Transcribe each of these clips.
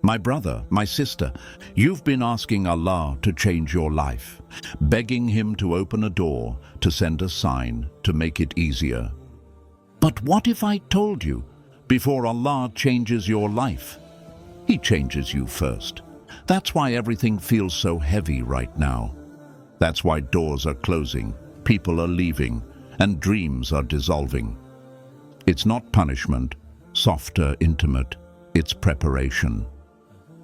My brother, my sister, you've been asking Allah to change your life, begging Him to open a door, to send a sign, to make it easier. But what if I told you, before Allah changes your life, He changes you first? That's why everything feels so heavy right now. That's why doors are closing, people are leaving, and dreams are dissolving. It's not punishment, soft or intimate, it's preparation.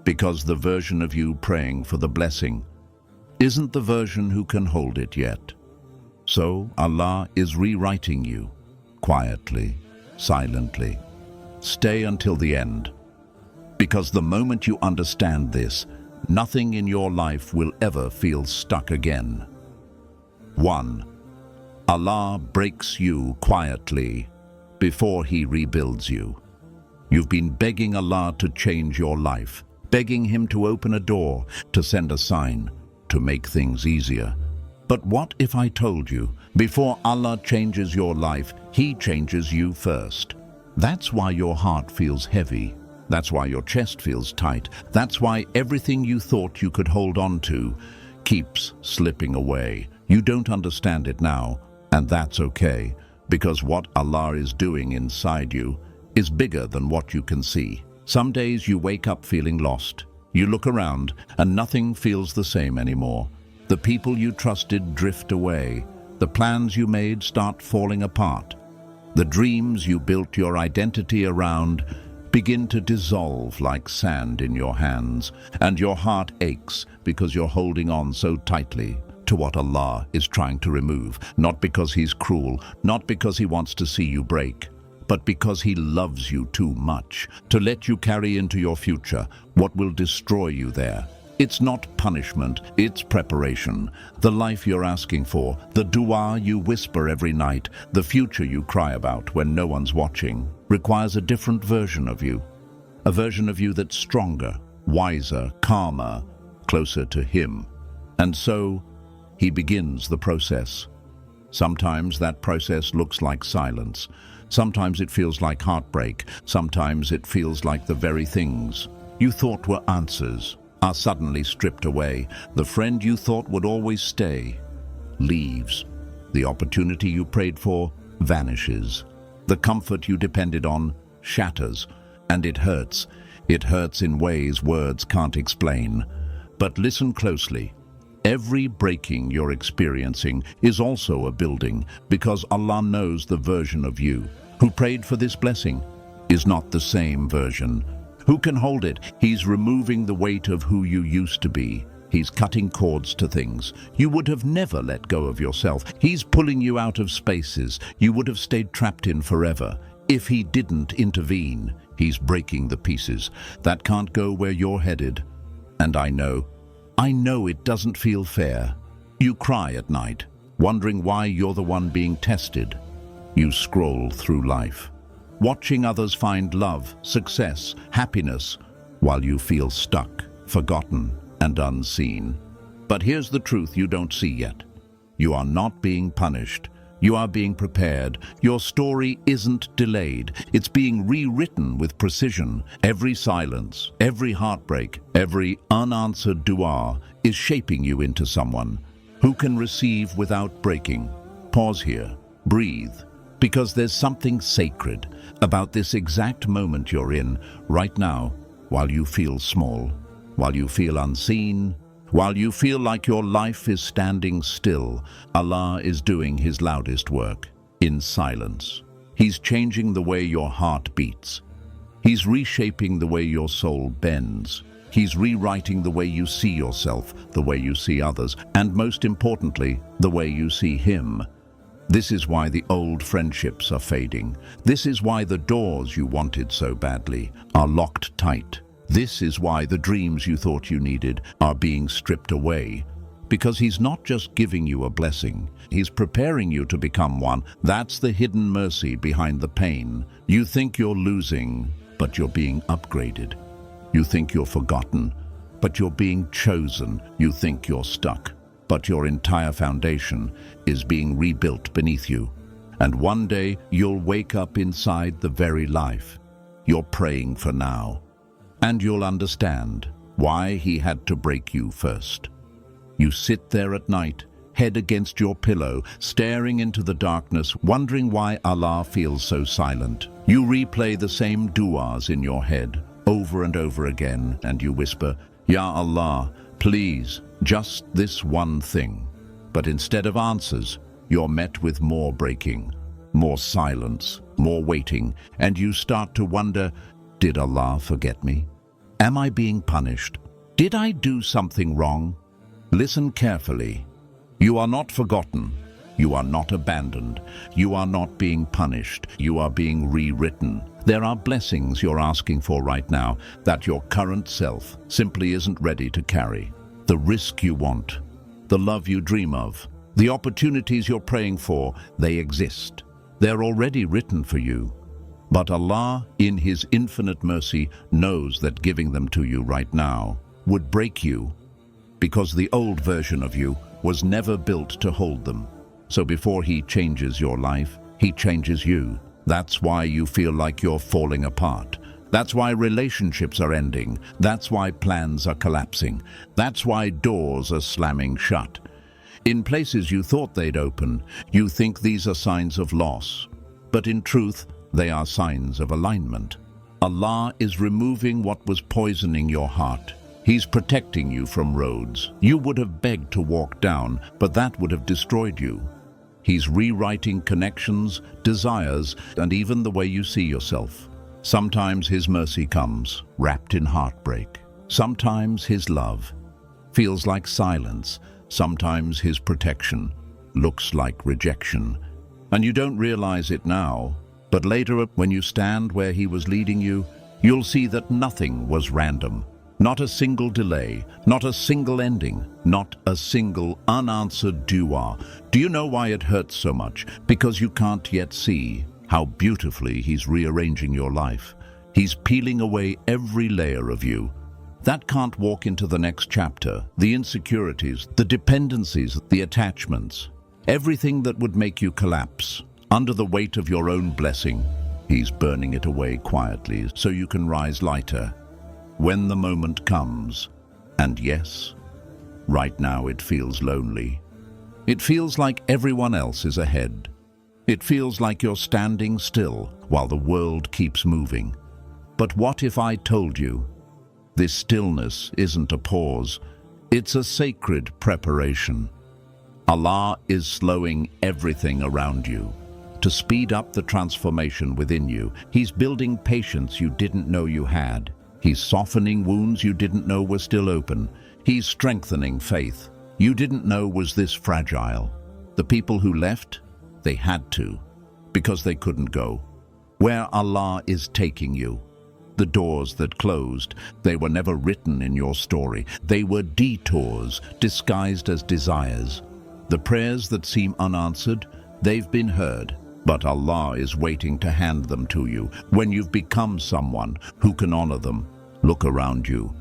Because the version of you praying for the blessing isn't the version who can hold it yet. So Allah is rewriting you, quietly, silently. Stay until the end. Because the moment you understand this, nothing in your life will ever feel stuck again. 1. Allah breaks you quietly before He rebuilds you. You've been begging Allah to change your life, begging Him to open a door, to send a sign, to make things easier. But what if I told you, before Allah changes your life, He changes you first? That's why your heart feels heavy. That's why your chest feels tight. That's why everything you thought you could hold on to keeps slipping away. You don't understand it now, and that's okay, because what Allah is doing inside you is bigger than what you can see. Some days you wake up feeling lost. You look around and nothing feels the same anymore. The people you trusted drift away. The plans you made start falling apart. The dreams you built your identity around begin to dissolve like sand in your hands, and your heart aches because you're holding on so tightly to what Allah is trying to remove, not because He's cruel, not because He wants to see you break, but because He loves you too much to let you carry into your future what will destroy you there. It's not punishment, it's preparation. The life you're asking for, the dua you whisper every night, the future you cry about when no one's watching, requires a different version of you. A version of you that's stronger, wiser, calmer, closer to Him. And so, He begins the process. Sometimes that process looks like silence. Sometimes it feels like heartbreak. Sometimes it feels like the very things you thought were answers are suddenly stripped away. The friend you thought would always stay leaves. The opportunity you prayed for vanishes. The comfort you depended on shatters. And it hurts. It hurts in ways words can't explain. But listen closely. Every breaking you're experiencing is also a building, because Allah knows the version of you who prayed for this blessing is not the same version. Who can hold it? He's removing the weight of who you used to be. He's cutting cords to things you would have never let go of yourself. He's pulling you out of spaces you would have stayed trapped in forever. If He didn't intervene, He's breaking the pieces that can't go where you're headed. And I know it doesn't feel fair. You cry at night, wondering why you're the one being tested. You scroll through life, watching others find love, success, happiness, while you feel stuck, forgotten, and unseen. But here's the truth you don't see yet. You are not being punished. You are being prepared. Your story isn't delayed. It's being rewritten with precision. Every silence, every heartbreak, every unanswered dua is shaping you into someone who can receive without breaking. Pause here. Breathe. Because there's something sacred about this exact moment you're in right now, while you feel small, while you feel unseen, while you feel like your life is standing still. Allah is doing His loudest work in silence. He's changing the way your heart beats. He's reshaping the way your soul bends. He's rewriting the way you see yourself, the way you see others, and most importantly, the way you see Him. This is why the old friendships are fading. This is why the doors you wanted so badly are locked tight. This is why the dreams you thought you needed are being stripped away. Because He's not just giving you a blessing, He's preparing you to become one. That's the hidden mercy behind the pain. You think you're losing, but you're being upgraded. You think you're forgotten, but you're being chosen. You think you're stuck, but your entire foundation is being rebuilt beneath you. And one day you'll wake up inside the very life you're praying for now. And you'll understand why he had to break you first. You sit there at night, head against your pillow, staring into the darkness, wondering why Allah feels so silent. You replay the same du'as in your head, over and over again, and you whisper, "Ya Allah, please, just this one thing." But instead of answers, you're met with more breaking, more silence, more waiting, and you start to wonder, did Allah forget me? Am I being punished? Did I do something wrong? Listen carefully. You are not forgotten. You are not abandoned. You are not being punished. You are being rewritten. There are blessings you're asking for right now that your current self simply isn't ready to carry. The risk you want, the love you dream of, the opportunities you're praying for, they exist. They're already written for you. But Allah, in His infinite mercy, knows that giving them to you right now would break you, because the old version of you was never built to hold them. So before He changes your life, He changes you. That's why you feel like you're falling apart. That's why relationships are ending. That's why plans are collapsing. That's why doors are slamming shut. In places you thought they'd open, you think these are signs of loss. But in truth, they are signs of alignment. Allah is removing what was poisoning your heart. He's protecting you from roads you would have begged to walk down, but that would have destroyed you. He's rewriting connections, desires, and even the way you see yourself. Sometimes His mercy comes, wrapped in heartbreak. Sometimes His love feels like silence. Sometimes His protection looks like rejection. And you don't realize it now, but later when you stand where He was leading you, you'll see that nothing was random. Not a single delay, not a single ending, not a single unanswered dua. Do you know why it hurts so much? Because you can't yet see how beautifully He's rearranging your life. He's peeling away every layer of you that can't walk into the next chapter, the insecurities, the dependencies, the attachments, everything that would make you collapse under the weight of your own blessing. He's burning it away quietly so you can rise lighter when the moment comes. And yes, right now it feels lonely. It feels like everyone else is ahead. It feels like you're standing still while the world keeps moving. But what if I told you this stillness isn't a pause, it's a sacred preparation? Allah is slowing everything around you to speed up the transformation within you. He's building patience you didn't know you had. He's softening wounds you didn't know were still open. He's strengthening faith you didn't know was this fragile. The people who left, they had to, because they couldn't go where Allah is taking you. The doors that closed, they were never written in your story. They were detours disguised as desires. The prayers that seem unanswered, they've been heard, but Allah is waiting to hand them to you when you've become someone who can honor them. Look around you.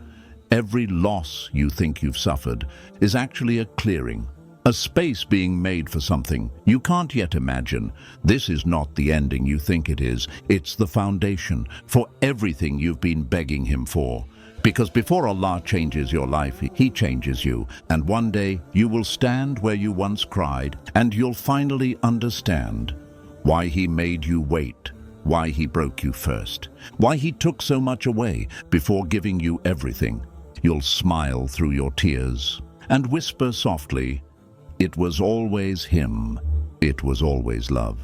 Every loss you think you've suffered is actually a clearing, a space being made for something you can't yet imagine. This is not the ending you think it is. It's the foundation for everything you've been begging Him for. Because before Allah changes your life, He changes you. And one day you will stand where you once cried, and you'll finally understand why He made you wait, why He broke you first, why He took so much away before giving you everything. You'll smile through your tears and whisper softly, "It was always Him. It was always love."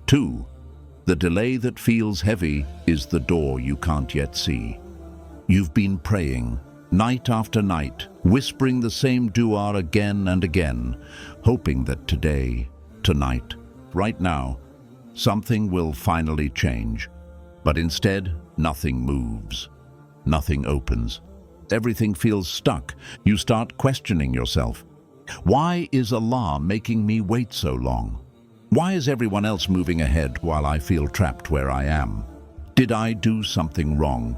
2. The delay that feels heavy is the door you can't yet see. You've been praying, night after night, whispering the same dua again and again, hoping that today, tonight, right now, something will finally change. But instead, nothing moves. Nothing opens. Everything feels stuck. You start questioning yourself. Why is Allah making me wait so long? Why is everyone else moving ahead while I feel trapped where I am? Did I do something wrong?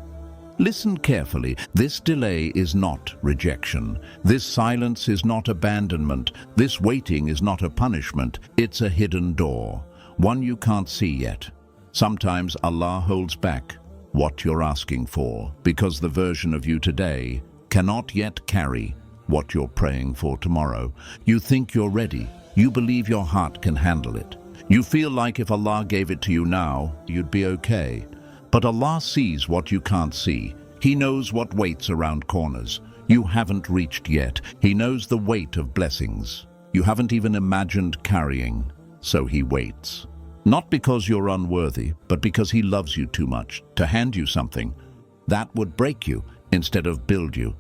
Listen carefully. This delay is not rejection. This silence is not abandonment. This waiting is not a punishment. It's a hidden door, one you can't see yet. Sometimes Allah holds back, what you're asking for, because the version of you today cannot yet carry what you're praying for tomorrow. You think you're ready. You believe your heart can handle it. You feel like if Allah gave it to you now, you'd be okay. But Allah sees what you can't see. He knows what waits around corners you haven't reached yet. He knows the weight of blessings you haven't even imagined carrying. So He waits. Not because you're unworthy, but because He loves you too much to hand you something that would break you instead of build you.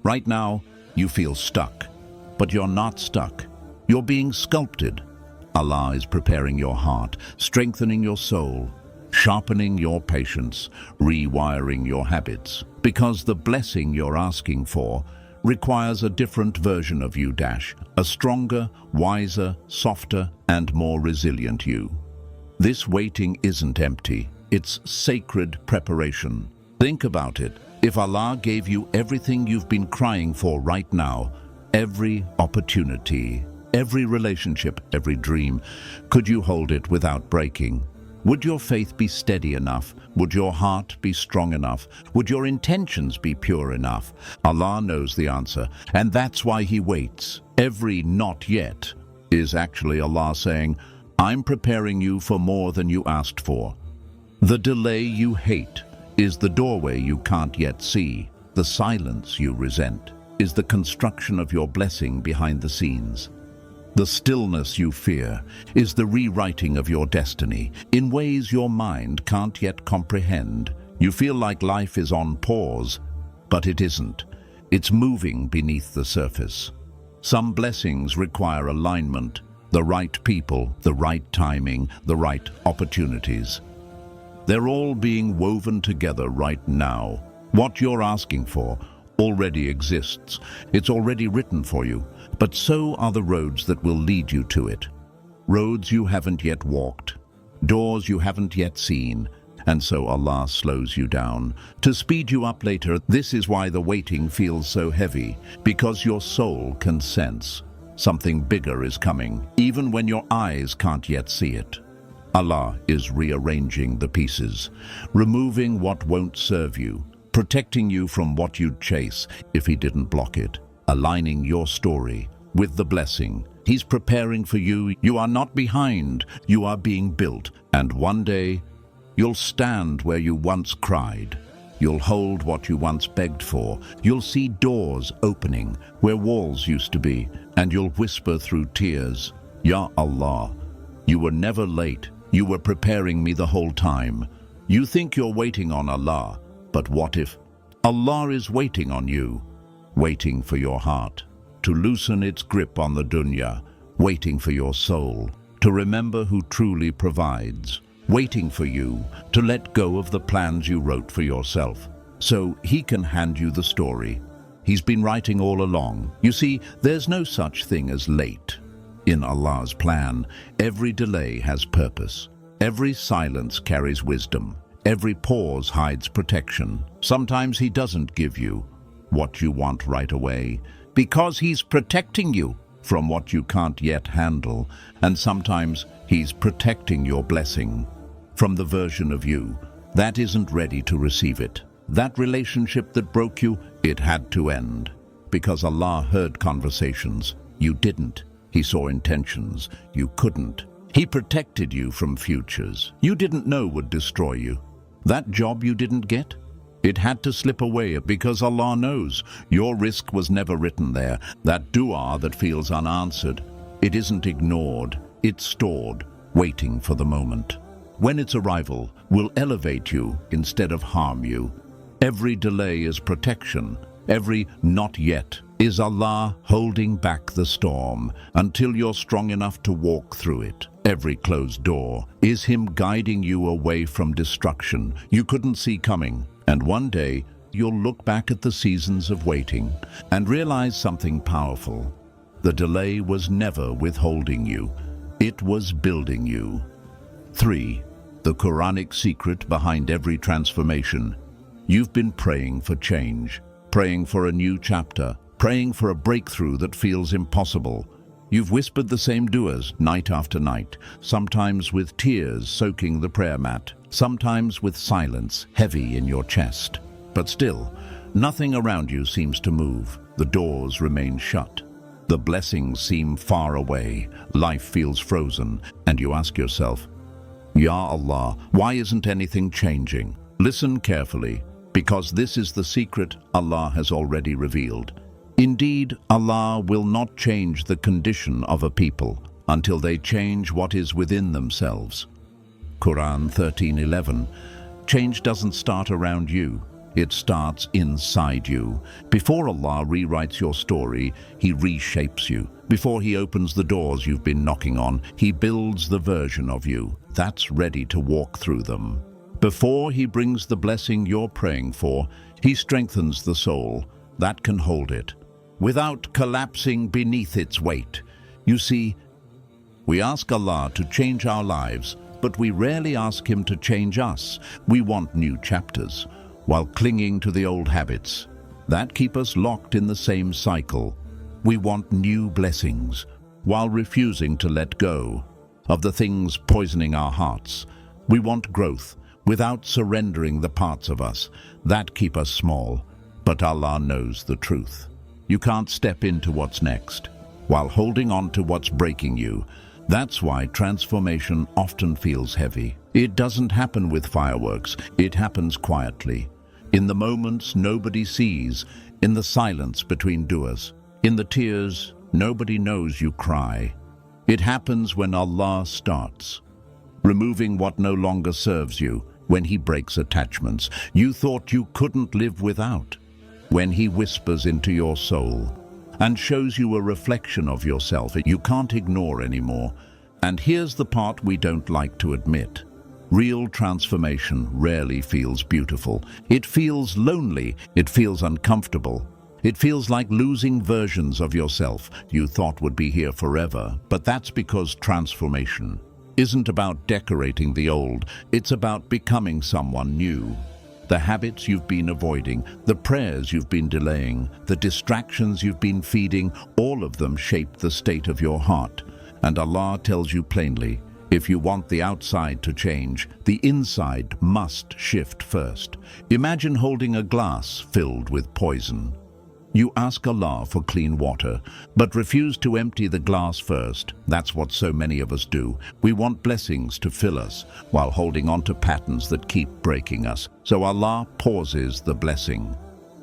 Right now, you feel stuck, but you're not stuck. You're being sculpted. Allah is preparing your heart, strengthening your soul, sharpening your patience, rewiring your habits, because the blessing you're asking for requires a different version of you, a stronger, wiser, softer, and more resilient you. This waiting isn't empty, it's sacred preparation. Think about it. If Allah gave you everything you've been crying for right now, every opportunity, every relationship, every dream, could you hold it without breaking? Would your faith be steady enough? Would your heart be strong enough? Would your intentions be pure enough? Allah knows the answer, and that's why He waits. Every not yet is actually Allah saying, I'm preparing you for more than you asked for. The delay you hate is the doorway you can't yet see. The silence you resent is the construction of your blessing behind the scenes. The stillness you fear is the rewriting of your destiny in ways your mind can't yet comprehend. You feel like life is on pause, but it isn't. It's moving beneath the surface. Some blessings require alignment, the right people, the right timing, the right opportunities. They're all being woven together right now. What you're asking for already exists. It's already written for you, but so are the roads that will lead you to it. Roads you haven't yet walked, doors you haven't yet seen, and so Allah slows you down to speed you up later. This is why the waiting feels so heavy, because your soul can sense something bigger is coming, even when your eyes can't yet see it. Allah is rearranging the pieces, removing what won't serve you, protecting you from what you'd chase if He didn't block it, aligning your story with the blessing He's preparing for you. You are not behind, you are being built, and one day you'll stand where you once cried. You'll hold what you once begged for. You'll see doors opening where walls used to be, and you'll whisper through tears, Ya Allah, you were never late. You were preparing me the whole time. You think you're waiting on Allah, but what if Allah is waiting on you, waiting for your heart to loosen its grip on the dunya, waiting for your soul to remember who truly provides, waiting for you to let go of the plans you wrote for yourself, so He can hand you the story He's been writing all along. You see, there's no such thing as late. In Allah's plan, every delay has purpose. Every silence carries wisdom. Every pause hides protection. Sometimes He doesn't give you what you want right away, because He's protecting you from what you can't yet handle. And sometimes He's protecting your blessing from the version of you that isn't ready to receive it. That relationship that broke you, it had to end. Because Allah heard conversations you didn't. He saw intentions you couldn't. He protected you from futures you didn't know would destroy you. That job you didn't get, it had to slip away because Allah knows your risk was never written there. That dua that feels unanswered, it isn't ignored, it's stored, waiting for the moment when its arrival will elevate you instead of harm you. Every delay is protection. Every not yet is Allah holding back the storm until you're strong enough to walk through it. Every closed door is Him guiding you away from destruction you couldn't see coming. And one day, you'll look back at the seasons of waiting and realize something powerful. The delay was never withholding you. It was building you. 3. The Quranic secret behind every transformation. You've been praying for change, praying for a new chapter, praying for a breakthrough that feels impossible. You've whispered the same du'as night after night, sometimes with tears soaking the prayer mat, sometimes with silence heavy in your chest. But still, nothing around you seems to move. The doors remain shut. The blessings seem far away. Life feels frozen, and you ask yourself, Ya Allah, why isn't anything changing? Listen carefully, because this is the secret Allah has already revealed. Indeed, Allah will not change the condition of a people until they change what is within themselves. Quran 13:11. Change doesn't start around you. It starts inside you. Before Allah rewrites your story, He reshapes you. Before He opens the doors you've been knocking on, He builds the version of you that's ready to walk through them. Before He brings the blessing you're praying for, He strengthens the soul that can hold it, without collapsing beneath its weight. You see, we ask Allah to change our lives, but we rarely ask Him to change us. We want new chapters, while clinging to the old habits that keep us locked in the same cycle. We want new blessings, while refusing to let go of the things poisoning our hearts. We want growth, without surrendering the parts of us that keep us small. But Allah knows the truth. You can't step into what's next while holding on to what's breaking you. That's why transformation often feels heavy. It doesn't happen with fireworks. It happens quietly, in the moments nobody sees, in the silence between du'as, in the tears nobody knows you cry. It happens when Allah starts removing what no longer serves you, when He breaks attachments you thought you couldn't live without, when He whispers into your soul and shows you a reflection of yourself you can't ignore anymore. And here's the part we don't like to admit. Real transformation rarely feels beautiful. It feels lonely. It feels uncomfortable. It feels like losing versions of yourself you thought would be here forever. But that's because transformation isn't about decorating the old. It's about becoming someone new. The habits you've been avoiding, the prayers you've been delaying, the distractions you've been feeding, all of them shape the state of your heart. And Allah tells you plainly, if you want the outside to change, the inside must shift first. Imagine holding a glass filled with poison. You ask Allah for clean water, but refuse to empty the glass first. That's what so many of us do. We want blessings to fill us, while holding on to patterns that keep breaking us. So Allah pauses the blessing,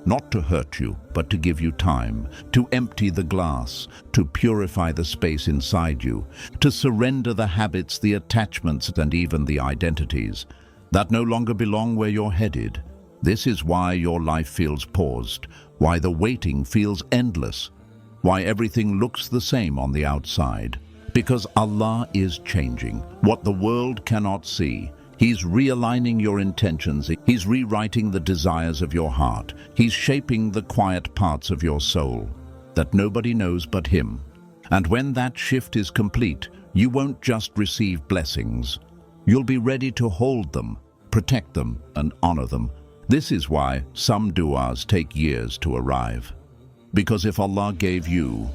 not to hurt you, but to give you time, to empty the glass, to purify the space inside you, to surrender the habits, the attachments, and even the identities that no longer belong where you're headed. This is why your life feels paused, why the waiting feels endless, why everything looks the same on the outside. Because Allah is changing what the world cannot see. He's realigning your intentions. He's rewriting the desires of your heart. He's shaping the quiet parts of your soul that nobody knows but Him. And when that shift is complete, you won't just receive blessings. You'll be ready to hold them, protect them, and honor them. This is why some du'as take years to arrive. Because if Allah gave you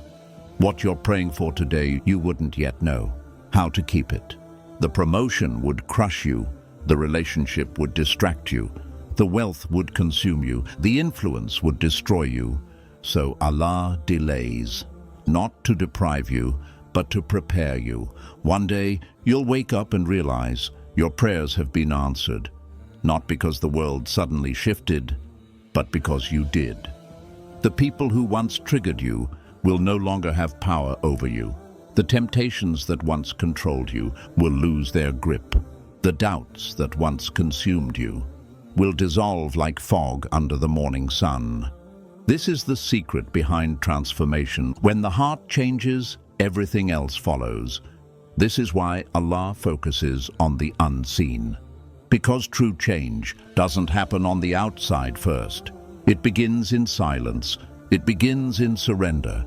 what you're praying for today, you wouldn't yet know how to keep it. The promotion would crush you. The relationship would distract you. The wealth would consume you. The influence would destroy you. So Allah delays, not to deprive you, but to prepare you. One day, you'll wake up and realize your prayers have been answered. Not because the world suddenly shifted, but because you did. The people who once triggered you will no longer have power over you. The temptations that once controlled you will lose their grip. The doubts that once consumed you will dissolve like fog under the morning sun. This is the secret behind transformation. When the heart changes, everything else follows. This is why Allah focuses on the unseen. Because true change doesn't happen on the outside first. It begins in silence. It begins in surrender.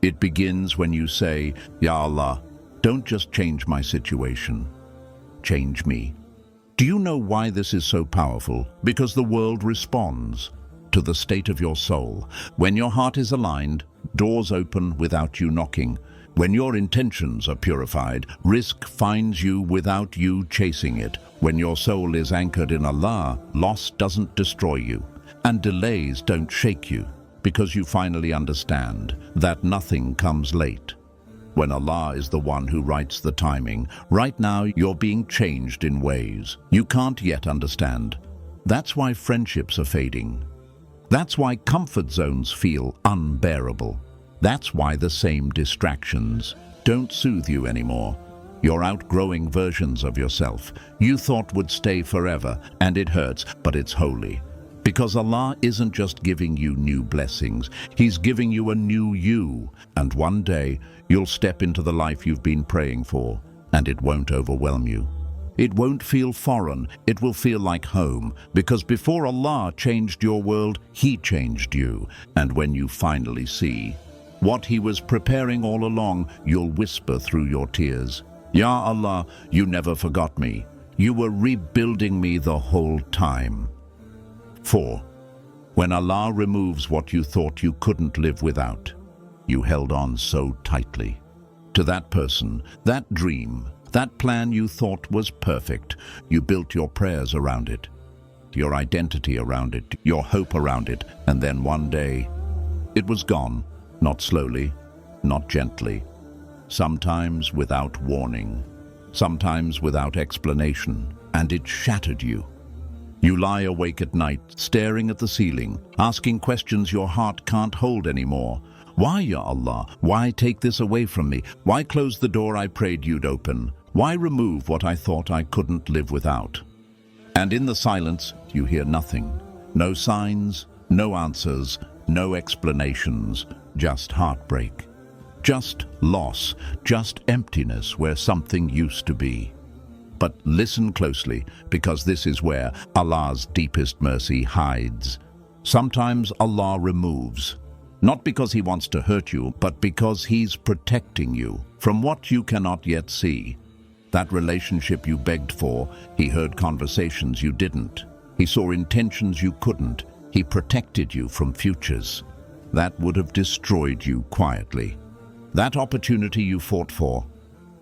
It begins when you say, Ya Allah, don't just change my situation. Change me. Do you know why this is so powerful? Because the world responds to the state of your soul. When your heart is aligned, doors open without you knocking. When your intentions are purified, risk finds you without you chasing it. When your soul is anchored in Allah, loss doesn't destroy you, and delays don't shake you, because you finally understand that nothing comes late. When Allah is the one who writes the timing, right now you're being changed in ways you can't yet understand. That's why friendships are fading. That's why comfort zones feel unbearable. That's why the same distractions don't soothe you anymore. You're outgrowing versions of yourself you thought would stay forever, and it hurts, but it's holy. Because Allah isn't just giving you new blessings, He's giving you a new you. And one day, you'll step into the life you've been praying for, and it won't overwhelm you. It won't feel foreign, it will feel like home, because before Allah changed your world, He changed you. And when you finally see what He was preparing all along, you'll whisper through your tears, "Ya Allah, you never forgot me. You were rebuilding me the whole time." 4. When Allah removes what you thought you couldn't live without, you held on so tightly to that person, that dream, that plan you thought was perfect. You built your prayers around it, your identity around it, your hope around it, and then one day, it was gone. Not slowly, not gently, sometimes without warning, sometimes without explanation, and it shattered you. You lie awake at night, staring at the ceiling, asking questions your heart can't hold anymore. Why, Ya Allah? Why take this away from me? Why close the door I prayed you'd open? Why remove what I thought I couldn't live without? And in the silence, you hear nothing. No signs, no answers, no explanations, just heartbreak. Just loss, just emptiness where something used to be. But listen closely, because this is where Allah's deepest mercy hides. Sometimes Allah removes, not because He wants to hurt you, but because He's protecting you from what you cannot yet see. That relationship you begged for, He heard conversations you didn't. He saw intentions you couldn't. He protected you from futures that would have destroyed you quietly. That opportunity you fought for,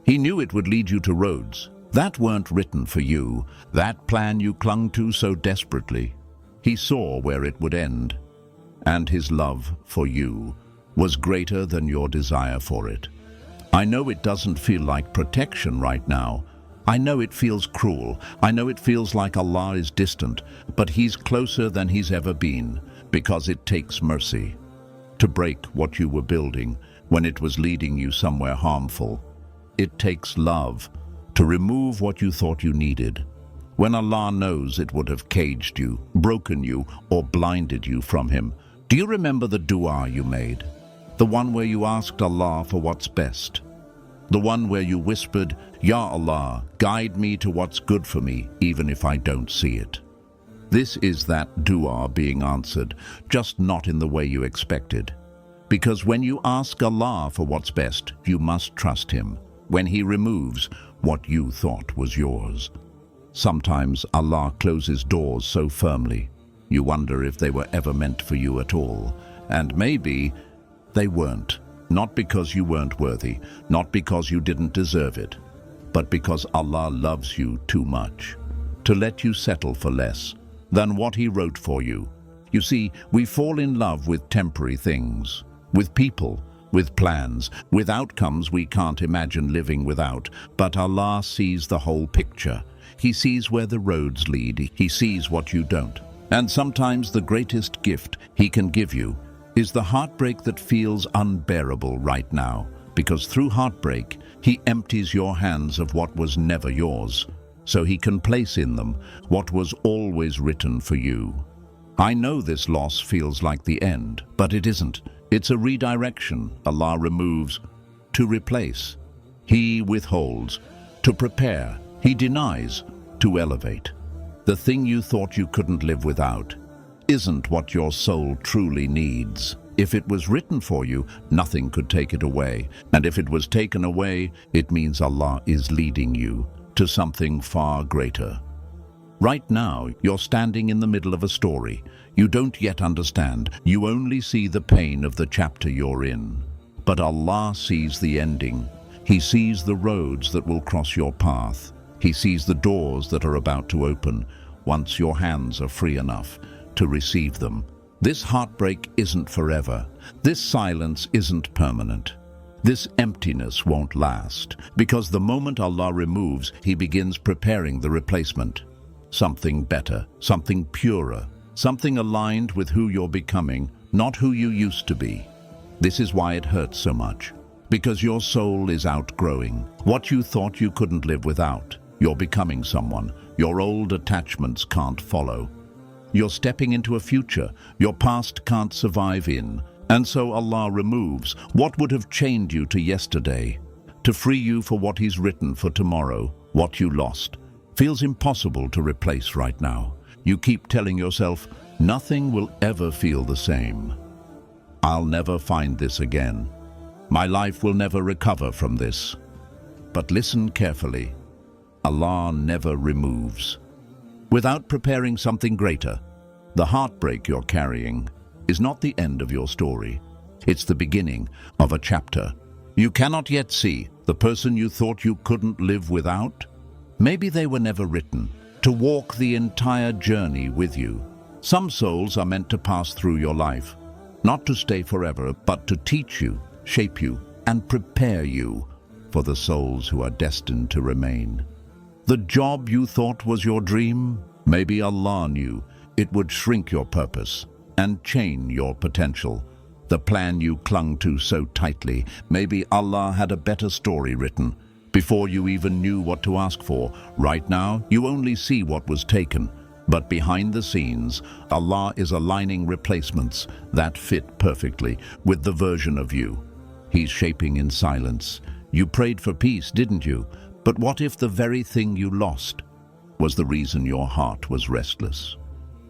He knew it would lead you to roads that weren't written for you. That plan you clung to so desperately, He saw where it would end. And His love for you was greater than your desire for it. I know it doesn't feel like protection right now. I know it feels cruel. I know it feels like Allah is distant, but He's closer than He's ever been, because it takes mercy to break what you were building when it was leading you somewhere harmful. It takes love to remove what you thought you needed, when Allah knows it would have caged you, broken you, or blinded you from Him. Do you remember the dua you made? The one where you asked Allah for what's best? The one where you whispered, "Ya Allah, guide me to what's good for me, even if I don't see it." This is that dua being answered, just not in the way you expected. Because when you ask Allah for what's best, you must trust Him when He removes what you thought was yours. Sometimes Allah closes doors so firmly, you wonder if they were ever meant for you at all. And maybe they weren't. Not because you weren't worthy, not because you didn't deserve it, but because Allah loves you too much to let you settle for less than what He wrote for you. You see, we fall in love with temporary things, with people, with plans, with outcomes we can't imagine living without. But Allah sees the whole picture. He sees where the roads lead. He sees what you don't. And sometimes the greatest gift He can give you is the heartbreak that feels unbearable right now, because through heartbreak, He empties your hands of what was never yours, so He can place in them what was always written for you. I know this loss feels like the end, but it isn't. It's a redirection. Allah removes to replace. He withholds to prepare. He denies to elevate. The thing you thought you couldn't live without isn't what your soul truly needs. If it was written for you, nothing could take it away. And if it was taken away, it means Allah is leading you to something far greater. Right now, you're standing in the middle of a story you don't yet understand. You only see the pain of the chapter you're in. But Allah sees the ending. He sees the roads that will cross your path. He sees the doors that are about to open once your hands are free enough to receive them. This heartbreak isn't forever. This silence isn't permanent. This emptiness won't last, because the moment Allah removes, He begins preparing the replacement. Something better, something purer, something aligned with who you're becoming, not who you used to be. This is why it hurts so much, because your soul is outgrowing what you thought you couldn't live without. You're becoming someone your old attachments can't follow. You're stepping into a future your past can't survive in. And so Allah removes what would have chained you to yesterday, to free you for what He's written for tomorrow. What you lost feels impossible to replace right now. You keep telling yourself, nothing will ever feel the same. I'll never find this again. My life will never recover from this. But listen carefully. Allah never removes without preparing something greater. The heartbreak you're carrying is not the end of your story. It's the beginning of a chapter. You cannot yet see the person you thought you couldn't live without. Maybe they were never written to walk the entire journey with you. Some souls are meant to pass through your life, not to stay forever, but to teach you, shape you, and prepare you for the souls who are destined to remain. The job you thought was your dream, maybe Allah knew it would shrink your purpose and chain your potential. The plan you clung to so tightly, maybe Allah had a better story written before you even knew what to ask for. Right now, you only see what was taken, but behind the scenes, Allah is aligning replacements that fit perfectly with the version of you He's shaping in silence. You prayed for peace, didn't you? But what if the very thing you lost was the reason your heart was restless?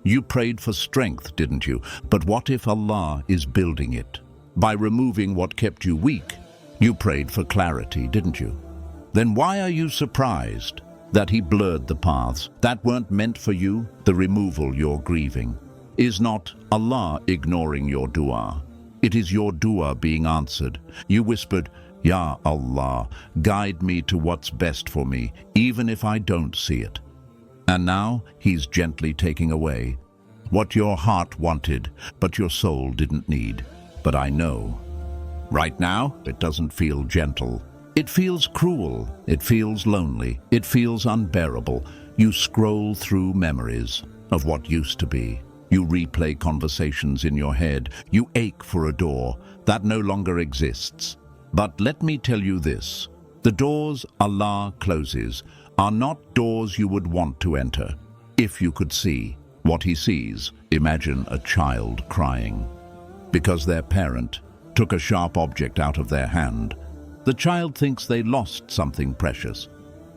You prayed for strength, didn't you? But what if Allah is building it by removing what kept you weak? You prayed for clarity, didn't you? Then why are you surprised that He blurred the paths that weren't meant for you? The removal you're grieving is not Allah ignoring your dua. It is your dua being answered. You whispered, Ya Allah, guide me to what's best for me, even if I don't see it. And now He's gently taking away what your heart wanted, but your soul didn't need. But I know, right now, it doesn't feel gentle. It feels cruel. It feels lonely. It feels unbearable. You scroll through memories of what used to be. You replay conversations in your head. You ache for a door that no longer exists. But let me tell you this, the doors Allah closes are not doors you would want to enter. If you could see what He sees, imagine a child crying because their parent took a sharp object out of their hand. The child thinks they lost something precious,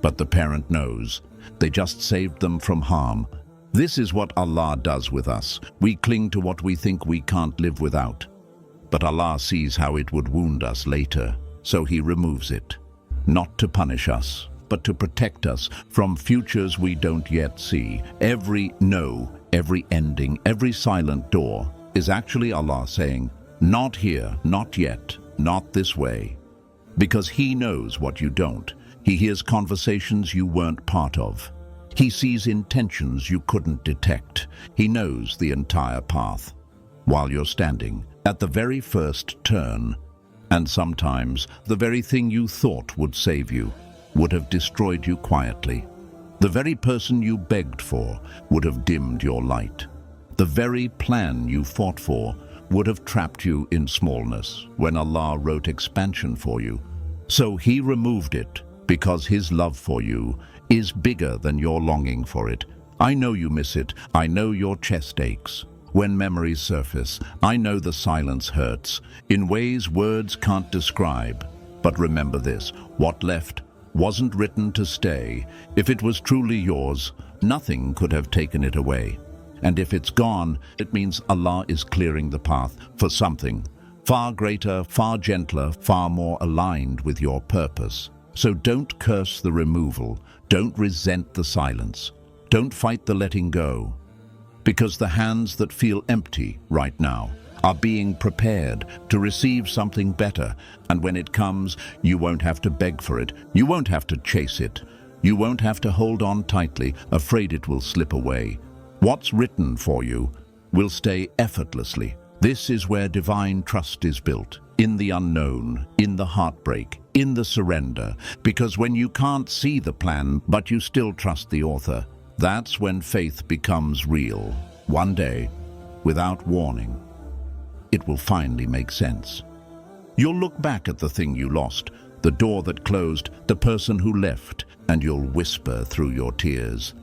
but the parent knows they just saved them from harm. This is what Allah does with us. We cling to what we think we can't live without. But Allah sees how it would wound us later, so He removes it, not to punish us, but to protect us from futures we don't yet see. Every no, every ending, every silent door is actually Allah saying, not here, not yet, not this way. Because He knows what you don't. He hears conversations you weren't part of. He sees intentions you couldn't detect. He knows the entire path while you're standing at the very first turn. And sometimes the very thing you thought would save you would have destroyed you quietly. The very person you begged for would have dimmed your light. The very plan you fought for would have trapped you in smallness when Allah wrote expansion for you. So He removed it because His love for you is bigger than your longing for it. I know you miss it. I know your chest aches when memories surface. I know the silence hurts in ways words can't describe. But remember this, what left wasn't written to stay. If it was truly yours, nothing could have taken it away. And if it's gone, it means Allah is clearing the path for something far greater, far gentler, far more aligned with your purpose. So don't curse the removal. Don't resent the silence. Don't fight the letting go. Because the hands that feel empty right now are being prepared to receive something better. And when it comes, you won't have to beg for it. You won't have to chase it. You won't have to hold on tightly, afraid it will slip away. What's written for you will stay effortlessly. This is where divine trust is built. In the unknown, in the heartbreak, in the surrender. Because when you can't see the plan, but you still trust the author, that's when faith becomes real. One day, without warning, it will finally make sense. You'll look back at the thing you lost, the door that closed, the person who left, and you'll whisper through your tears,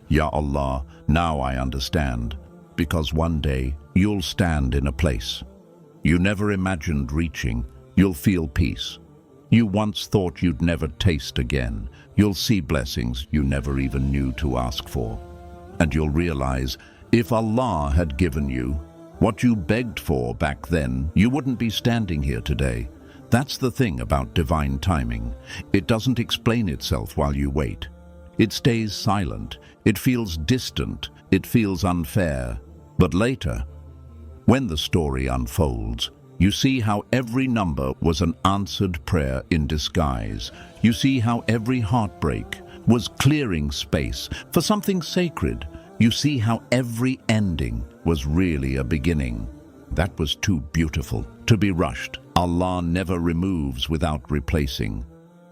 "Ya Allah, now I understand," because one day you'll stand in a place you never imagined reaching. You'll feel peace you once thought you'd never taste again. You'll see blessings you never even knew to ask for. And you'll realize, if Allah had given you what you begged for back then, you wouldn't be standing here today. That's the thing about divine timing. It doesn't explain itself while you wait. It stays silent. It feels distant. It feels unfair. But later, when the story unfolds, you see how every number was an answered prayer in disguise. You see how every heartbreak was clearing space for something sacred. You see how every ending was really a beginning. That was too beautiful to be rushed. Allah never removes without replacing.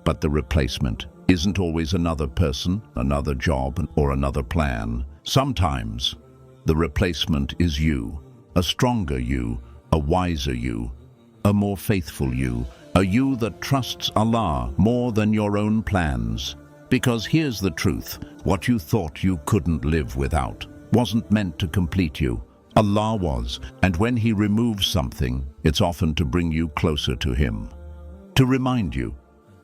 But the replacement isn't always another person, another job, or another plan. Sometimes the replacement is you, a stronger you, a wiser you, a more faithful you, a you that trusts Allah more than your own plans. Because here's the truth, what you thought you couldn't live without wasn't meant to complete you. Allah was, and when He removes something, it's often to bring you closer to Him. To remind you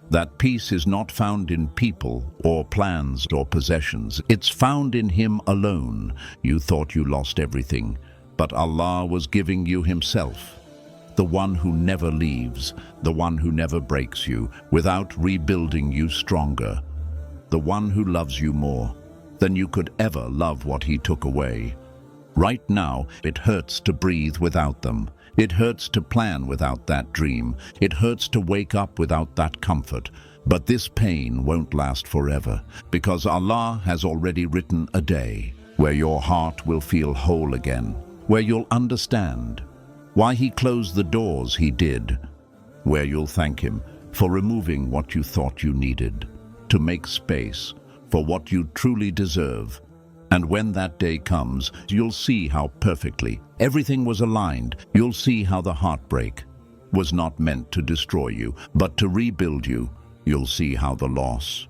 that peace is not found in people or plans or possessions. It's found in Him alone. You thought you lost everything, but Allah was giving you Himself, the one who never leaves, the one who never breaks you without rebuilding you stronger, the one who loves you more than you could ever love what He took away. Right now, it hurts to breathe without them. It hurts to plan without that dream. It hurts to wake up without that comfort. But this pain won't last forever, because Allah has already written a day where your heart will feel whole again, where you'll understand why He closed the doors He did, where you'll thank Him for removing what you thought you needed, to make space for what you truly deserve. And when that day comes, you'll see how perfectly everything was aligned. You'll see how the heartbreak was not meant to destroy you, but to rebuild you. You'll see how the loss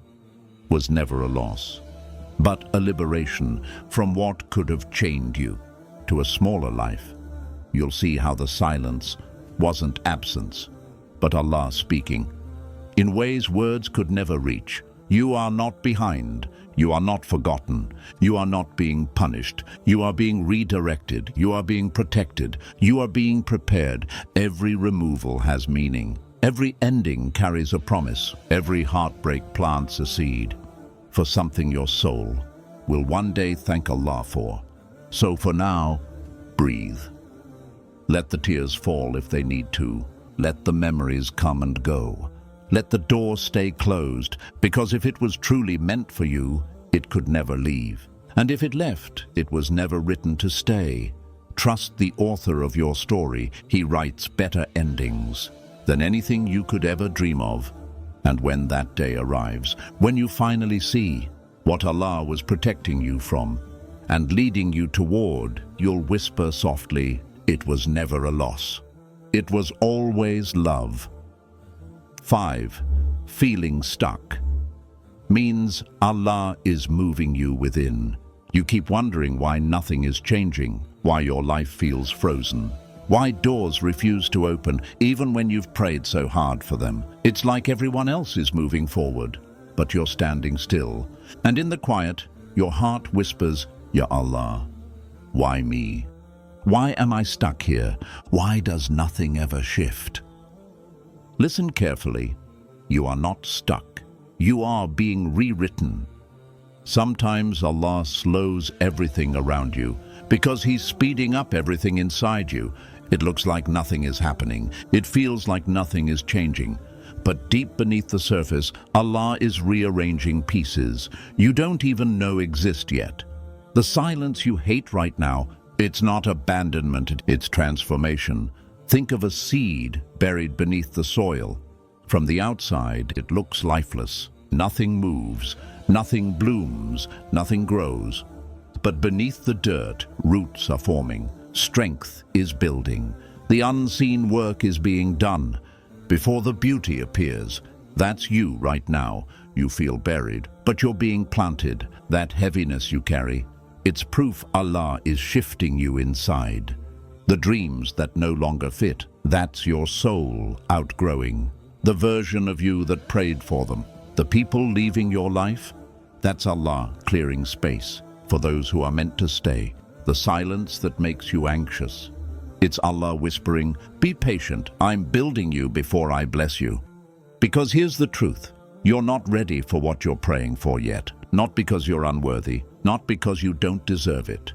was never a loss, but a liberation from what could have chained you to a smaller life. You'll see how the silence wasn't absence, but Allah speaking in ways words could never reach. You are not behind. You are not forgotten. You are not being punished. You are being redirected. You are being protected. You are being prepared. Every removal has meaning. Every ending carries a promise. Every heartbreak plants a seed for something your soul will one day thank Allah for. So for now, breathe. Let the tears fall if they need to. Let the memories come and go. Let the door stay closed, because if it was truly meant for you, it could never leave. And if it left, it was never written to stay. Trust the author of your story. He writes better endings than anything you could ever dream of. And when that day arrives, when you finally see what Allah was protecting you from and leading you toward, you'll whisper softly, "It was never a loss. It was always love." 5. Feeling stuck means Allah is moving you within. You keep wondering why nothing is changing, why your life feels frozen, why doors refuse to open even when you've prayed so hard for them. It's like everyone else is moving forward, but you're standing still. And in the quiet, your heart whispers, "Ya Allah, why me? Why am I stuck here? Why does nothing ever shift?" Listen carefully. You are not stuck. You are being rewritten. Sometimes Allah slows everything around you because He's speeding up everything inside you. It looks like nothing is happening. It feels like nothing is changing. But deep beneath the surface, Allah is rearranging pieces you don't even know exist yet. The silence you hate right now, it's not abandonment, it's transformation. Think of a seed buried beneath the soil. From the outside, it looks lifeless. Nothing moves, nothing blooms, nothing grows. But beneath the dirt, roots are forming. Strength is building. The unseen work is being done. Before the beauty appears, that's you right now. You feel buried, but you're being planted. That heaviness you carry, it's proof Allah is shifting you inside. The dreams that no longer fit, that's your soul outgrowing. The version of you that prayed for them. The people leaving your life, that's Allah clearing space for those who are meant to stay. The silence that makes you anxious, it's Allah whispering, be patient, I'm building you before I bless you. Because here's the truth, you're not ready for what you're praying for yet. Not because you're unworthy, not because you don't deserve it,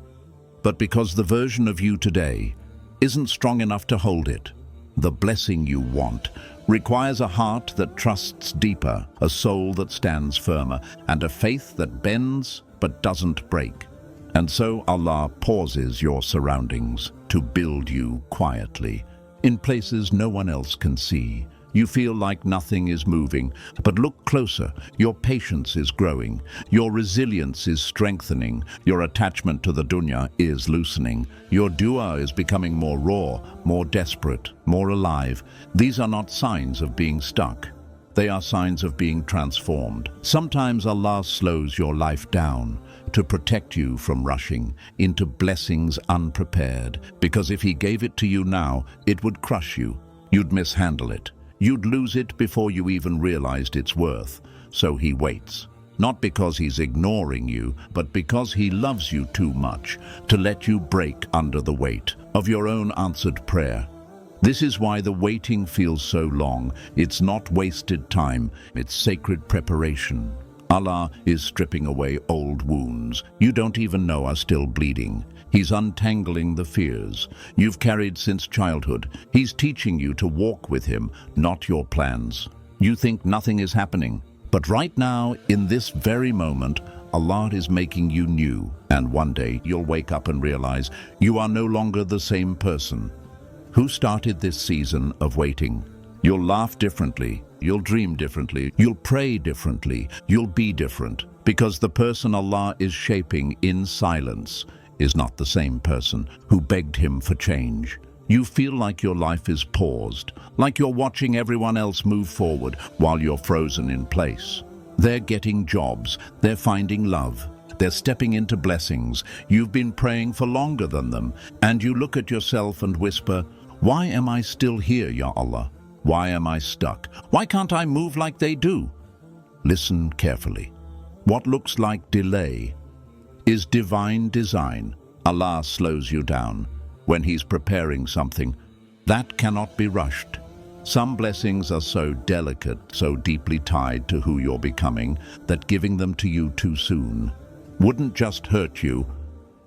but because the version of you today isn't strong enough to hold it. The blessing you want requires a heart that trusts deeper, a soul that stands firmer, and a faith that bends but doesn't break. And so Allah pauses your surroundings to build you quietly, in places no one else can see. You feel like nothing is moving, but look closer. Your patience is growing. Your resilience is strengthening. Your attachment to the dunya is loosening. Your dua is becoming more raw, more desperate, more alive. These are not signs of being stuck. They are signs of being transformed. Sometimes Allah slows your life down to protect you from rushing into blessings unprepared, because if He gave it to you now, it would crush you. You'd mishandle it. You'd lose it before you even realized its worth. So He waits, not because He's ignoring you, but because He loves you too much to let you break under the weight of your own answered prayer. This is why the waiting feels so long. It's not wasted time, it's sacred preparation. Allah is stripping away old wounds you don't even know are still bleeding. He's untangling the fears you've carried since childhood. He's teaching you to walk with Him, not your plans. You think nothing is happening, but right now, in this very moment, Allah is making you new. And one day, you'll wake up and realize you are no longer the same person who started this season of waiting. You'll laugh differently, you'll dream differently, you'll pray differently, you'll be different, because the person Allah is shaping in silence is not the same person who begged Him for change. You feel like your life is paused, like you're watching everyone else move forward while you're frozen in place. They're getting jobs, they're finding love, they're stepping into blessings. You've been praying for longer than them, and you look at yourself and whisper, why am I still here, Ya Allah? Why am I stuck? Why can't I move like they do? Listen carefully. What looks like delay is divine design. Allah slows you down when He's preparing something. That cannot be rushed. Some blessings are so delicate, so deeply tied to who you're becoming, that giving them to you too soon wouldn't just hurt you,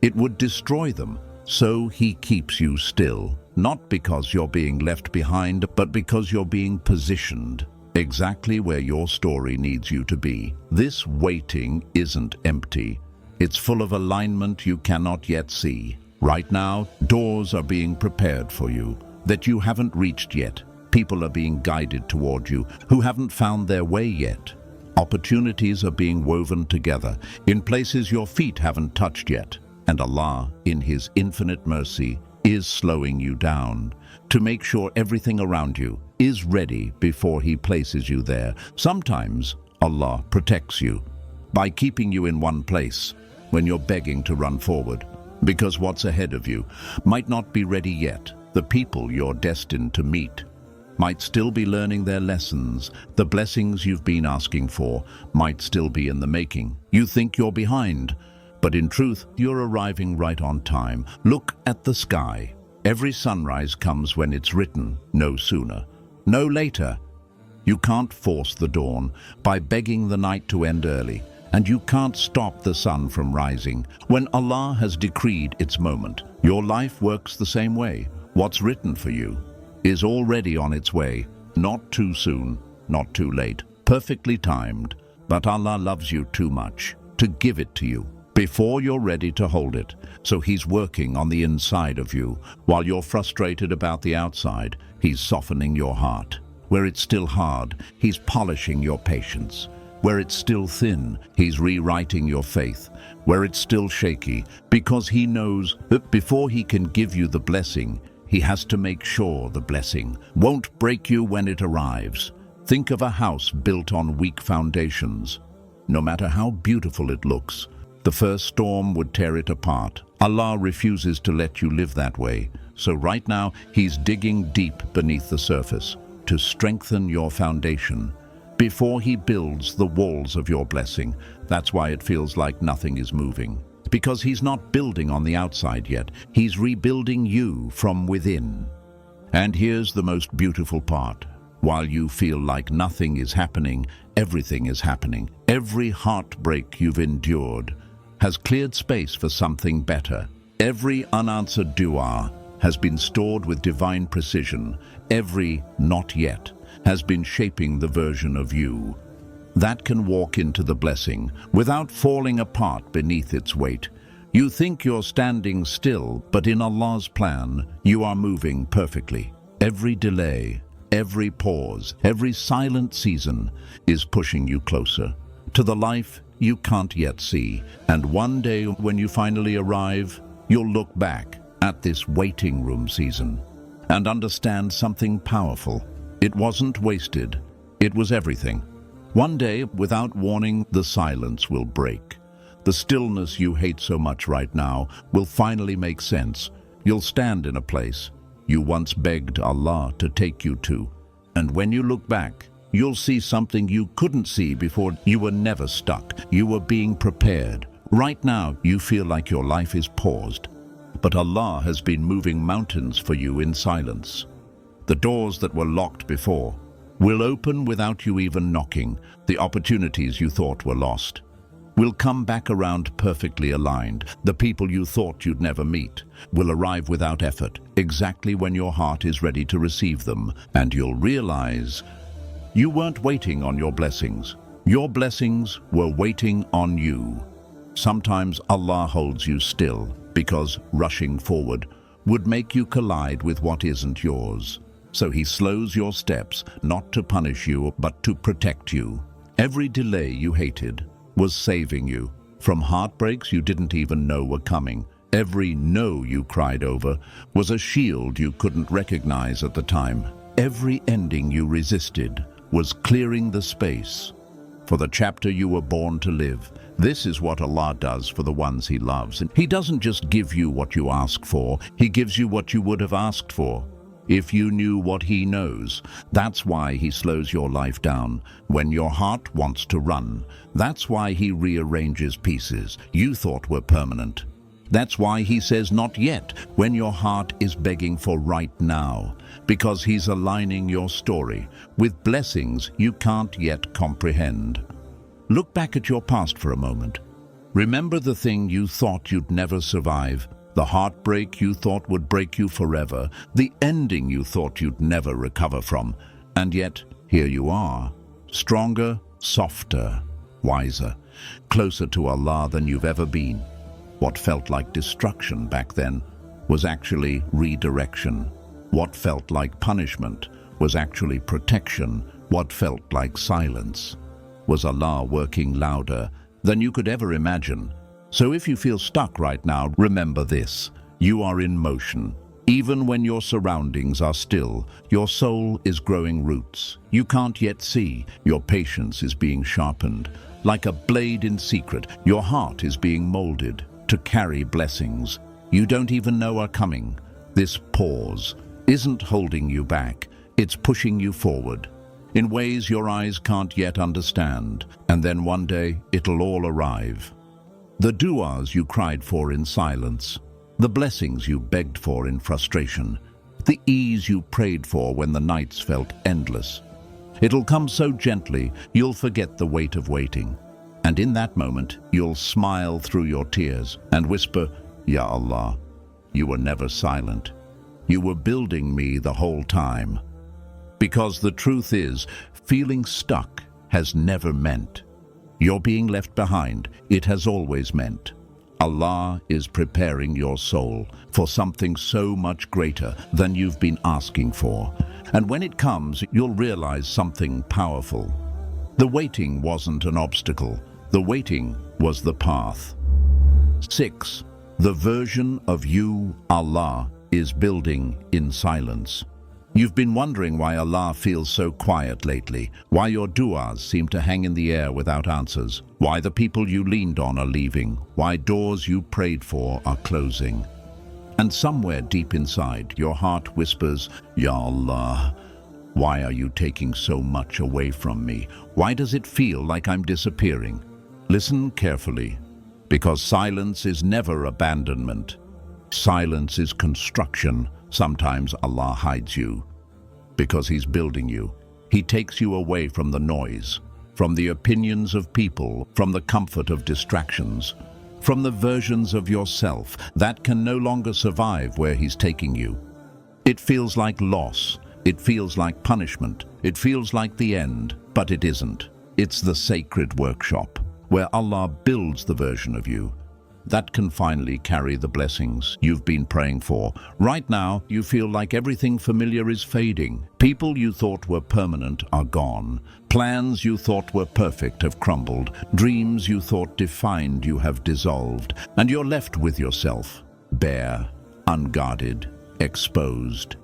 it would destroy them. So He keeps you still, not because you're being left behind, but because you're being positioned exactly where your story needs you to be. This waiting isn't empty. It's full of alignment you cannot yet see. Right now, doors are being prepared for you that you haven't reached yet. People are being guided toward you who haven't found their way yet. Opportunities are being woven together in places your feet haven't touched yet. And Allah, in His infinite mercy, is slowing you down to make sure everything around you is ready before He places you there. Sometimes Allah protects you by keeping you in one place when you're begging to run forward, because what's ahead of you might not be ready yet. The people you're destined to meet might still be learning their lessons. The blessings you've been asking for might still be in the making. You think you're behind, but in truth, you're arriving right on time. Look at the sky. Every sunrise comes when it's written, no sooner, no later. You can't force the dawn by begging the night to end early, and you can't stop the sun from rising when Allah has decreed its moment. Your life works the same way. What's written for you is already on its way, not too soon, not too late, perfectly timed. But Allah loves you too much to give it to you before you're ready to hold it. So He's working on the inside of you. While you're frustrated about the outside, He's softening your heart. Where it's still hard, He's polishing your patience. Where it's still thin, He's rewriting your faith. Where it's still shaky, because He knows that before He can give you the blessing, He has to make sure the blessing won't break you when it arrives. Think of a house built on weak foundations. No matter how beautiful it looks, the first storm would tear it apart. Allah refuses to let you live that way. So right now, He's digging deep beneath the surface to strengthen your foundation before He builds the walls of your blessing. That's why it feels like nothing is moving. Because He's not building on the outside yet. He's rebuilding you from within. And here's the most beautiful part. While you feel like nothing is happening, everything is happening. Every heartbreak you've endured has cleared space for something better. Every unanswered dua has been stored with divine precision. Every not yet has been shaping the version of you that can walk into the blessing without falling apart beneath its weight. You think you're standing still, but in Allah's plan, you are moving perfectly. Every delay, every pause, every silent season is pushing you closer to the life you can't yet see. And one day when you finally arrive, you'll look back at this waiting room season and understand something powerful. It wasn't wasted, it was everything. One day, without warning, the silence will break. The stillness you hate so much right now will finally make sense. You'll stand in a place you once begged Allah to take you to. And when you look back, you'll see something you couldn't see before. You were never stuck. You were being prepared. Right now, you feel like your life is paused. But Allah has been moving mountains for you in silence. The doors that were locked before will open without you even knocking. The opportunities you thought were lost will come back around perfectly aligned. The people you thought you'd never meet will arrive without effort, exactly when your heart is ready to receive them. And you'll realize you weren't waiting on your blessings. Your blessings were waiting on you. Sometimes Allah holds you still because rushing forward would make you collide with what isn't yours. So He slows your steps, not to punish you, but to protect you. Every delay you hated was saving you from heartbreaks you didn't even know were coming. Every no you cried over was a shield you couldn't recognize at the time. Every ending you resisted was clearing the space for the chapter you were born to live. This is what Allah does for the ones He loves. And He doesn't just give you what you ask for, He gives you what you would have asked for if you knew what He knows. That's why He slows your life down when your heart wants to run. That's why He rearranges pieces you thought were permanent. That's why He says not yet when your heart is begging for right now, because He's aligning your story with blessings you can't yet comprehend. Look back at your past for a moment. Remember the thing you thought you'd never survive, the heartbreak you thought would break you forever, the ending you thought you'd never recover from. And yet, here you are, stronger, softer, wiser, closer to Allah than you've ever been. What felt like destruction back then was actually redirection. What felt like punishment was actually protection. What felt like silence was Allah working louder than you could ever imagine. So if you feel stuck right now, remember this: you are in motion. Even when your surroundings are still, your soul is growing roots you can't yet see. Your patience is being sharpened. Like a blade in secret, your heart is being molded to carry blessings you don't even know are coming. This pause isn't holding you back, it's pushing you forward in ways your eyes can't yet understand. And then one day, it'll all arrive. The du'as you cried for in silence, the blessings you begged for in frustration, the ease you prayed for when the nights felt endless. It'll come so gently, you'll forget the weight of waiting. And in that moment, you'll smile through your tears and whisper, Ya Allah, you were never silent. You were building me the whole time. Because the truth is, feeling stuck has never meant you're being left behind. It has always meant Allah is preparing your soul for something so much greater than you've been asking for. And when it comes, you'll realize something powerful. The waiting wasn't an obstacle. The waiting was the path. 6. The version of you Allah is building in silence. You've been wondering why Allah feels so quiet lately, why your du'as seem to hang in the air without answers, why the people you leaned on are leaving, why doors you prayed for are closing. And somewhere deep inside, your heart whispers, Ya Allah, why are you taking so much away from me? Why does it feel like I'm disappearing? Listen carefully, because silence is never abandonment. Silence is construction. Sometimes Allah hides you because He's building you. He takes you away from the noise, from the opinions of people, from the comfort of distractions, from the versions of yourself that can no longer survive where He's taking you. It feels like loss. It feels like punishment. It feels like the end, but it isn't. It's the sacred workshop where Allah builds the version of you that can finally carry the blessings you've been praying for. Right now, you feel like everything familiar is fading. People you thought were permanent are gone. Plans you thought were perfect have crumbled. Dreams you thought defined you have dissolved. And you're left with yourself, bare, unguarded, exposed.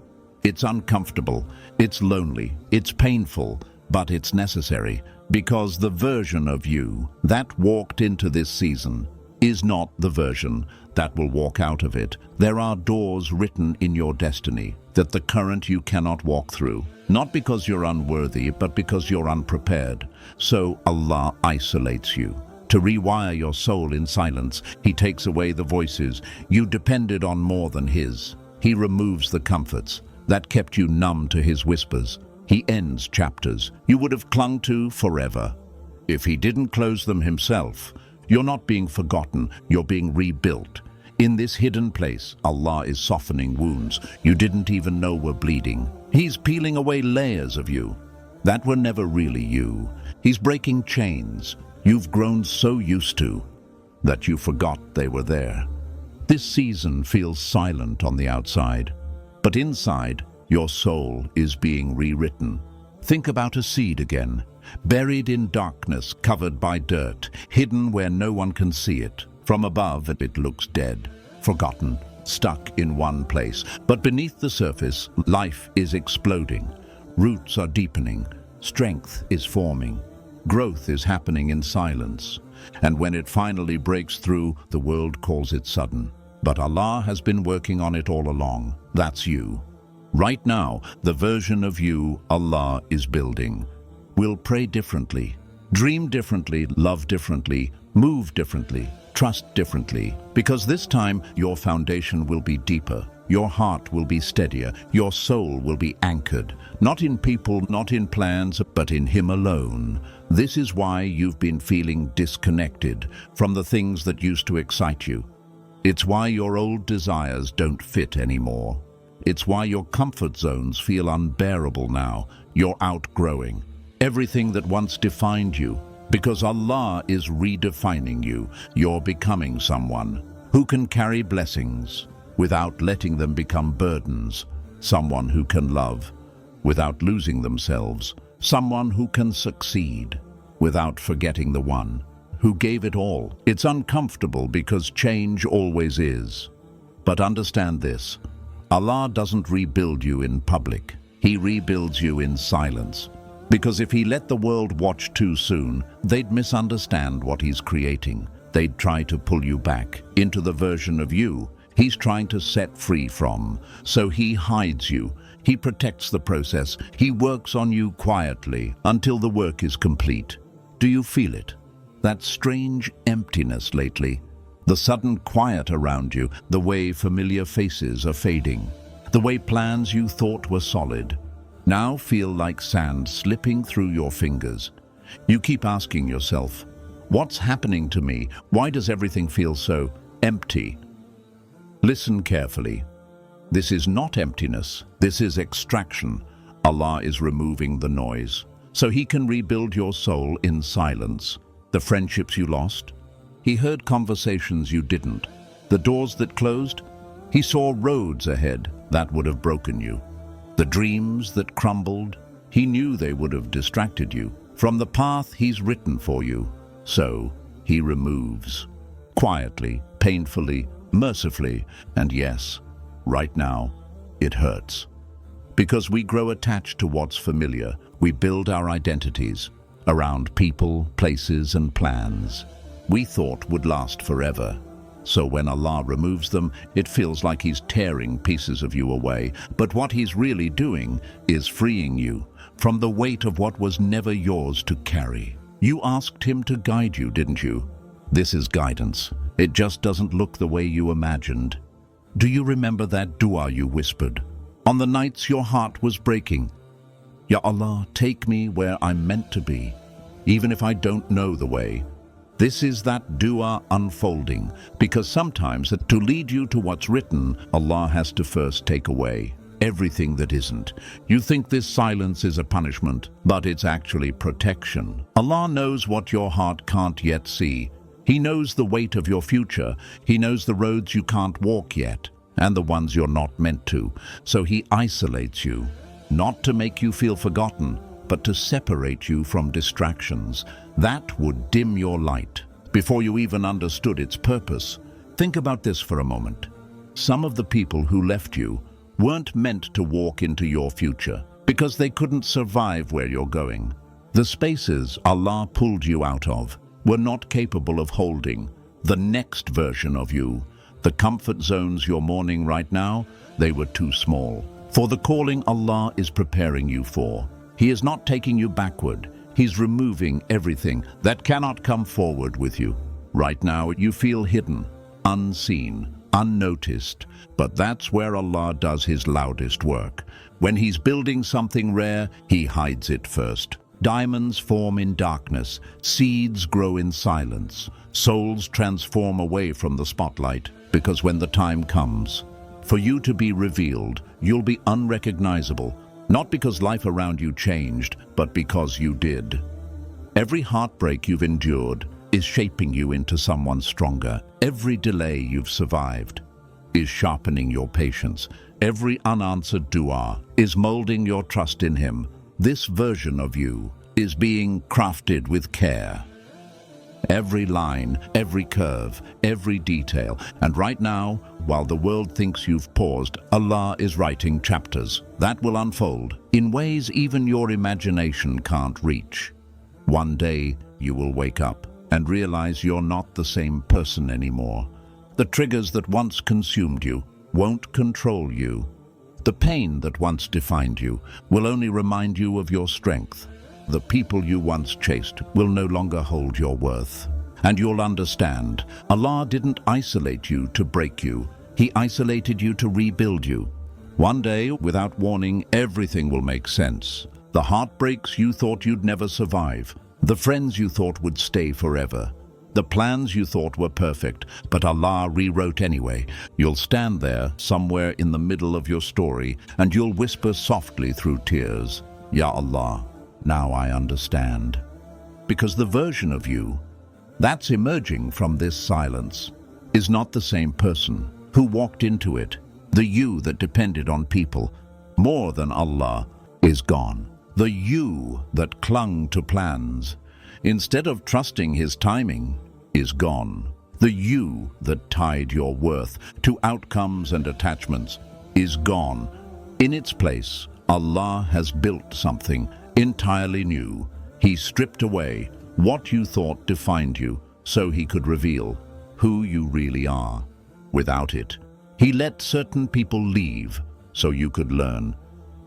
It's uncomfortable, it's lonely, it's painful, but it's necessary, because the version of you that walked into this season is not the version that will walk out of it. There are doors written in your destiny that the current you cannot walk through, not because you're unworthy, but because you're unprepared. So Allah isolates you. To rewire your soul in silence, He takes away the voices you depended on more than His. He removes the comforts that kept you numb to His whispers. He ends chapters you would have clung to forever. If He didn't close them Himself, you're not being forgotten, you're being rebuilt. In this hidden place, Allah is softening wounds you didn't even know were bleeding. He's peeling away layers of you that were never really you. He's breaking chains you've grown so used to that you forgot they were there. This season feels silent on the outside, but inside, your soul is being rewritten. Think about a seed again, buried in darkness, covered by dirt, hidden where no one can see it. From above, it looks dead, forgotten, stuck in one place. But beneath the surface, life is exploding. Roots are deepening. Strength is forming. Growth is happening in silence. And when it finally breaks through, the world calls it sudden. But Allah has been working on it all along. That's you. Right now, the version of you Allah is building will pray differently, dream differently, love differently, move differently, trust differently. Because this time, your foundation will be deeper, your heart will be steadier, your soul will be anchored, not in people, not in plans, but in Him alone. This is why you've been feeling disconnected from the things that used to excite you. It's why your old desires don't fit anymore. It's why your comfort zones feel unbearable now. You're outgrowing everything that once defined you. Because Allah is redefining you, you're becoming someone who can carry blessings without letting them become burdens, someone who can love without losing themselves, someone who can succeed without forgetting the one who gave it all. It's uncomfortable because change always is. But understand this. Allah doesn't rebuild you in public. He rebuilds you in silence. Because if He let the world watch too soon, they'd misunderstand what He's creating. They'd try to pull you back into the version of you He's trying to set free from. So He hides you. He protects the process. He works on you quietly until the work is complete. Do you feel it? That strange emptiness lately? The sudden quiet around you, the way familiar faces are fading, the way plans you thought were solid now feel like sand slipping through your fingers. You keep asking yourself, what's happening to me? Why does everything feel so empty? Listen carefully. This is not emptiness, this is extraction. Allah is removing the noise, so He can rebuild your soul in silence. The friendships you lost, He heard conversations you didn't. The doors that closed, He saw roads ahead that would have broken you. The dreams that crumbled, He knew they would have distracted you from the path He's written for you. So He removes, quietly, painfully, mercifully, and yes, right now, it hurts. Because we grow attached to what's familiar, we build our identities around people, places, and plans we thought would last forever. So when Allah removes them, it feels like He's tearing pieces of you away. But what He's really doing is freeing you from the weight of what was never yours to carry. You asked Him to guide you, didn't you? This is guidance. It just doesn't look the way you imagined. Do you remember that dua you whispered on the nights your heart was breaking? Ya Allah, take me where I'm meant to be, even if I don't know the way. This is that dua unfolding, because sometimes to lead you to what's written, Allah has to first take away everything that isn't. You think this silence is a punishment, but it's actually protection. Allah knows what your heart can't yet see. He knows the weight of your future. He knows the roads you can't walk yet, and the ones you're not meant to. So He isolates you, not to make you feel forgotten, but to separate you from distractions that would dim your light before you even understood its purpose. Think about this for a moment. Some of the people who left you weren't meant to walk into your future because they couldn't survive where you're going. The spaces Allah pulled you out of were not capable of holding the next version of you. The comfort zones you're mourning right now, they were too small for the calling Allah is preparing you for. He is not taking you backward. He's removing everything that cannot come forward with you. Right now, you feel hidden, unseen, unnoticed, but that's where Allah does His loudest work. When He's building something rare, He hides it first. Diamonds form in darkness, seeds grow in silence, souls transform away from the spotlight, because when the time comes for you to be revealed, you'll be unrecognizable, not because life around you changed, but because you did. Every heartbreak you've endured is shaping you into someone stronger. Every delay you've survived is sharpening your patience. Every unanswered dua is molding your trust in Him. This version of you is being crafted with care. Every line, every curve, every detail. And right now, while the world thinks you've paused, Allah is writing chapters that will unfold in ways even your imagination can't reach. One day, you will wake up and realize you're not the same person anymore. The triggers that once consumed you won't control you. The pain that once defined you will only remind you of your strength. The people you once chased will no longer hold your worth. And you'll understand, Allah didn't isolate you to break you. He isolated you to rebuild you. One day, without warning, everything will make sense. The heartbreaks you thought you'd never survive, the friends you thought would stay forever, the plans you thought were perfect, but Allah rewrote anyway. You'll stand there, somewhere in the middle of your story, and you'll whisper softly through tears, Ya Allah, now I understand. Because the version of you that's emerging from this silence is not the same person who walked into it. The you that depended on people more than Allah is gone. The you that clung to plans instead of trusting His timing is gone. The you that tied your worth to outcomes and attachments is gone. In its place, Allah has built something entirely new. He stripped away what you thought defined you so He could reveal who you really are. Without it, He let certain people leave so you could learn.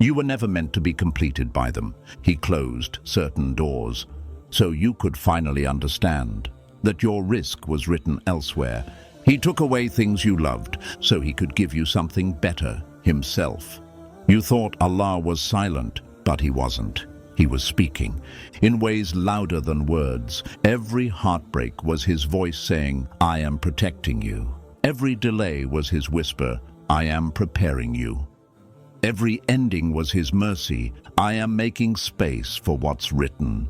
You were never meant to be completed by them. He closed certain doors so you could finally understand that your risk was written elsewhere. He took away things you loved so He could give you something better, Himself. You thought Allah was silent, but He wasn't. He was speaking in ways louder than words. Every heartbreak was His voice saying, I am protecting you. Every delay was His whisper, I am preparing you. Every ending was his mercy. I am making space for what's written.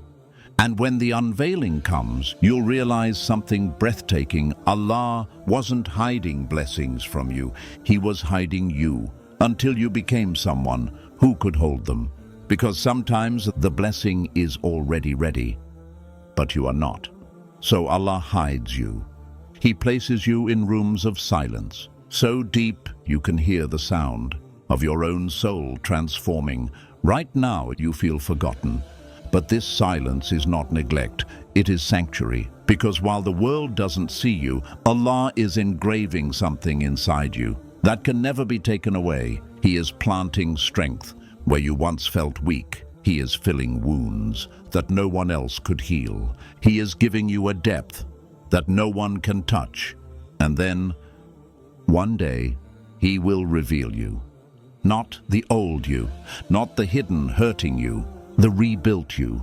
And when the unveiling comes, you'll realize something breathtaking. Allah wasn't hiding blessings from you. He was hiding you until you became someone who could hold them. Because sometimes the blessing is already ready, but you are not. So Allah hides you. He places you in rooms of silence, so deep you can hear the sound of your own soul transforming. Right now you feel forgotten, but this silence is not neglect, it is sanctuary. Because while the world doesn't see you, Allah is engraving something inside you that can never be taken away. He is planting strength where you once felt weak. He is filling wounds that no one else could heal. He is giving you a depth that no one can touch. And then, one day, He will reveal you. Not the old you, not the hidden hurting you, the rebuilt you,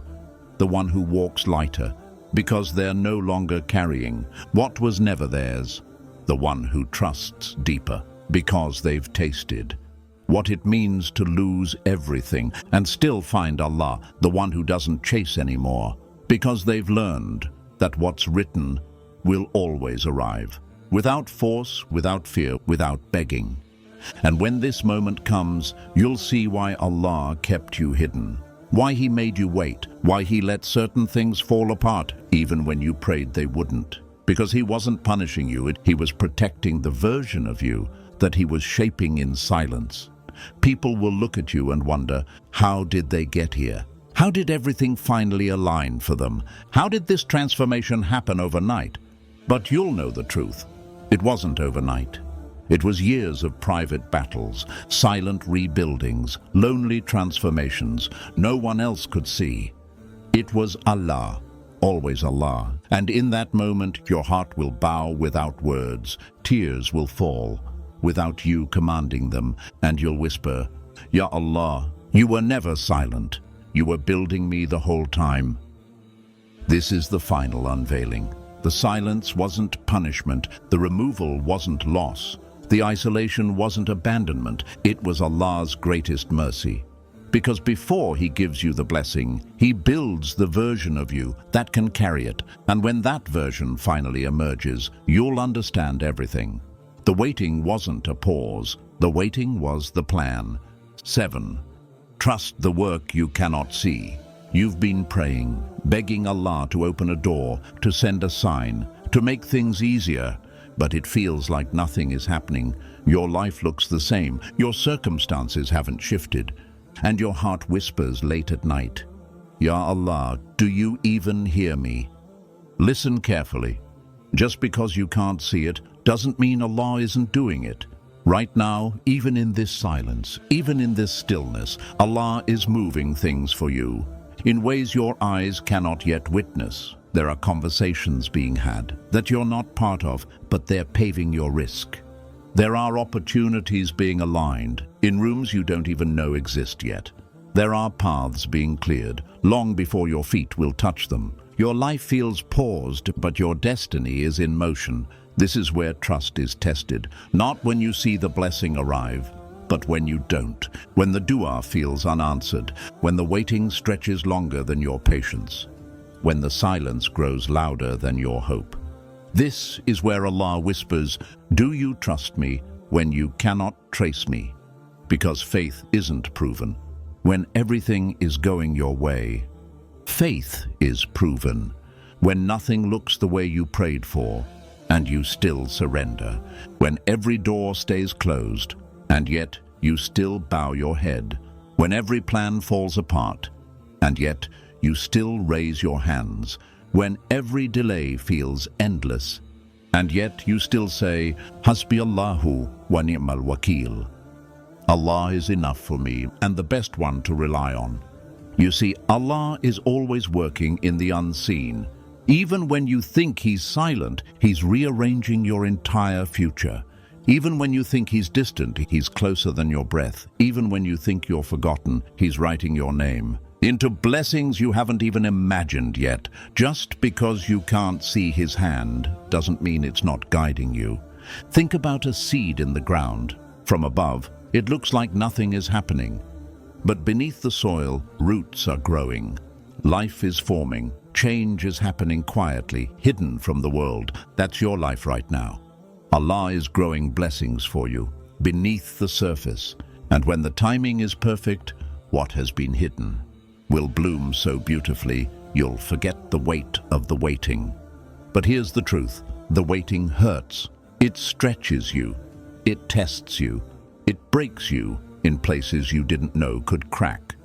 the one who walks lighter because they're no longer carrying what was never theirs, the one who trusts deeper because they've tasted what it means to lose everything and still find Allah, the one who doesn't chase anymore, because they've learned that what's written will always arrive, without force, without fear, without begging. And when this moment comes, you'll see why Allah kept you hidden, why He made you wait, why He let certain things fall apart, even when you prayed they wouldn't. Because He wasn't punishing you, He was protecting the version of you that He was shaping in silence. People will look at you and wonder, how did they get here? How did everything finally align for them? How did this transformation happen overnight? But you'll know the truth. It wasn't overnight. It was years of private battles, silent rebuildings, lonely transformations no one else could see. It was Allah, always Allah. And in that moment, your heart will bow without words. Tears will fall without you commanding them, and you'll whisper, Ya Allah, you were never silent. You were building me the whole time. This is the final unveiling. The silence wasn't punishment. The removal wasn't loss. The isolation wasn't abandonment. It was Allah's greatest mercy. Because before He gives you the blessing, He builds the version of you that can carry it. And when that version finally emerges, you'll understand everything. The waiting wasn't a pause. The waiting was the plan. 7. Trust the work you cannot see. You've been praying, begging Allah to open a door, to send a sign, to make things easier. But it feels like nothing is happening. Your life looks the same. Your circumstances haven't shifted. And your heart whispers late at night, Ya Allah, do you even hear me? Listen carefully. Just because you can't see it doesn't mean Allah isn't doing it. Right now, even in this silence, even in this stillness, Allah is moving things for you in ways your eyes cannot yet witness. There are conversations being had that you're not part of, but they're paving your risk. There are opportunities being aligned in rooms you don't even know exist yet. There are paths being cleared long before your feet will touch them. Your life feels paused, but your destiny is in motion. This is where trust is tested, not when you see the blessing arrive, but when you don't, when the dua feels unanswered, when the waiting stretches longer than your patience, when the silence grows louder than your hope. This is where Allah whispers, do you trust me when you cannot trace me? Because faith isn't proven when everything is going your way. Faith is proven when nothing looks the way you prayed for and you still surrender, when every door stays closed and yet you still bow your head, when every plan falls apart and yet you still raise your hands, when every delay feels endless, and yet you still say, Hasbi Allahu wa ni'mal wakil. Allah is enough for me and the best one to rely on. You see, Allah is always working in the unseen. Even when you think He's silent, He's rearranging your entire future. Even when you think He's distant, He's closer than your breath. Even when you think you're forgotten, He's writing your name into blessings you haven't even imagined yet. Just because you can't see His hand doesn't mean it's not guiding you. Think about a seed in the ground. From above, it looks like nothing is happening. But beneath the soil, roots are growing. Life is forming. Change is happening quietly, hidden from the world. That's your life right now. Allah is growing blessings for you, beneath the surface. And when the timing is perfect, what has been hidden will bloom so beautifully, you'll forget the weight of the waiting. But here's the truth. The waiting hurts. It stretches you. It tests you. It breaks you in places you didn't know could crack.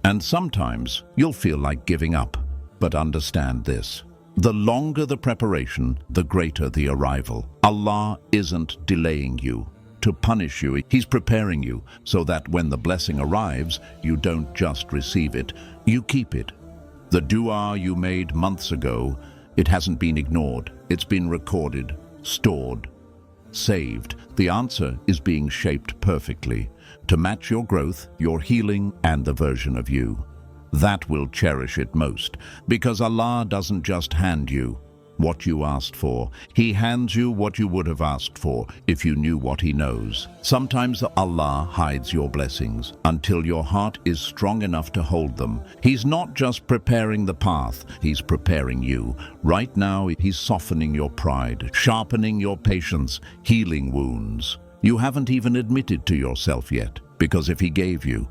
And sometimes you'll feel like giving up. But understand this. The longer the preparation, the greater the arrival. Allah isn't delaying you to punish you. He's preparing you so that when the blessing arrives, you don't just receive it, you keep it. The dua you made months ago, it hasn't been ignored. It's been recorded, stored, saved. The answer is being shaped perfectly to match your growth, your healing, and the version of you that will cherish it most. Because Allah doesn't just hand you what you asked for. He hands you what you would have asked for if you knew what He knows. Sometimes Allah hides your blessings until your heart is strong enough to hold them. He's not just preparing the path, He's preparing you. Right now, He's softening your pride, sharpening your patience, healing wounds you haven't even admitted to yourself yet. Because if He gave you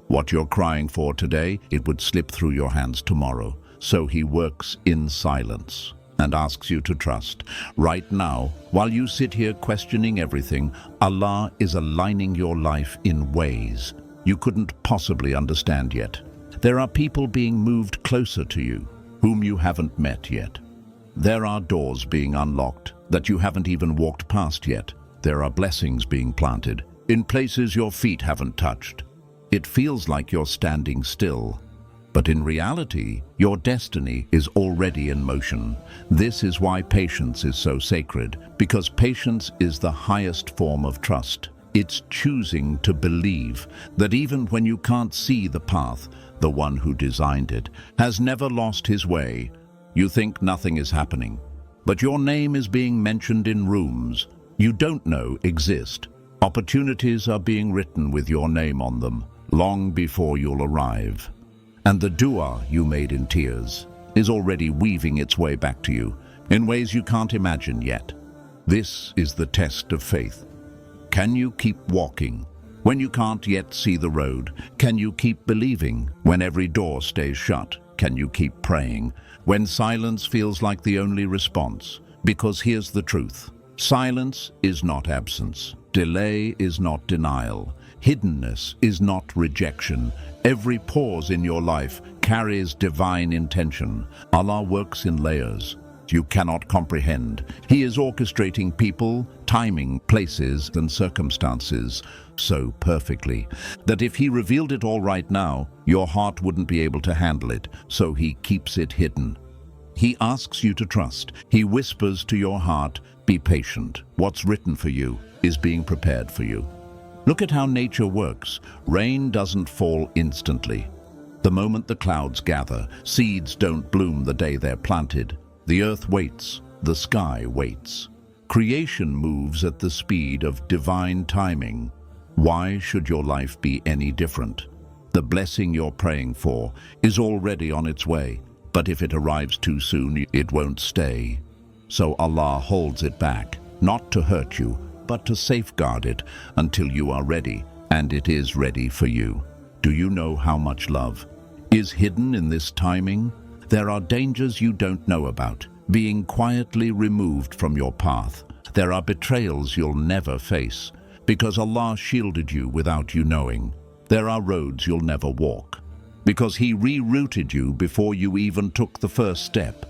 what you're crying for today, it would slip through your hands tomorrow. So He works in silence and asks you to trust. Right now, while you sit here questioning everything, Allah is aligning your life in ways you couldn't possibly understand yet. There are people being moved closer to you, whom you haven't met yet. There are doors being unlocked that you haven't even walked past yet. There are blessings being planted in places your feet haven't touched. It feels like you're standing still, but in reality, your destiny is already in motion. This is why patience is so sacred, because patience is the highest form of trust. It's choosing to believe that even when you can't see the path, the one who designed it has never lost his way. You think nothing is happening, but your name is being mentioned in rooms you don't know exist. Opportunities are being written with your name on them long before you'll arrive. And the dua you made in tears is already weaving its way back to you in ways you can't imagine yet. This is the test of faith. Can you keep walking when you can't yet see the road? Can you keep believing when every door stays shut? Can you keep praying when silence feels like the only response? Because here's the truth. Silence is not absence. Delay is not denial. Hiddenness is not rejection. Every pause in your life carries divine intention. Allah works in layers you cannot comprehend. He is orchestrating people, timing, places, and circumstances so perfectly that if He revealed it all right now, your heart wouldn't be able to handle it, so He keeps it hidden. He asks you to trust. He whispers to your heart, be patient. What's written for you is being prepared for you. Look at how nature works. Rain doesn't fall instantly. The moment the clouds gather, seeds don't bloom the day they're planted. The earth waits, the sky waits. Creation moves at the speed of divine timing. Why should your life be any different? The blessing you're praying for is already on its way, but if it arrives too soon, it won't stay. So Allah holds it back, not to hurt you, but to safeguard it until you are ready, and it is ready for you. Do you know how much love is hidden in this timing? There are dangers you don't know about, being quietly removed from your path. There are betrayals you'll never face, because Allah shielded you without you knowing. There are roads you'll never walk, because He rerouted you before you even took the first step.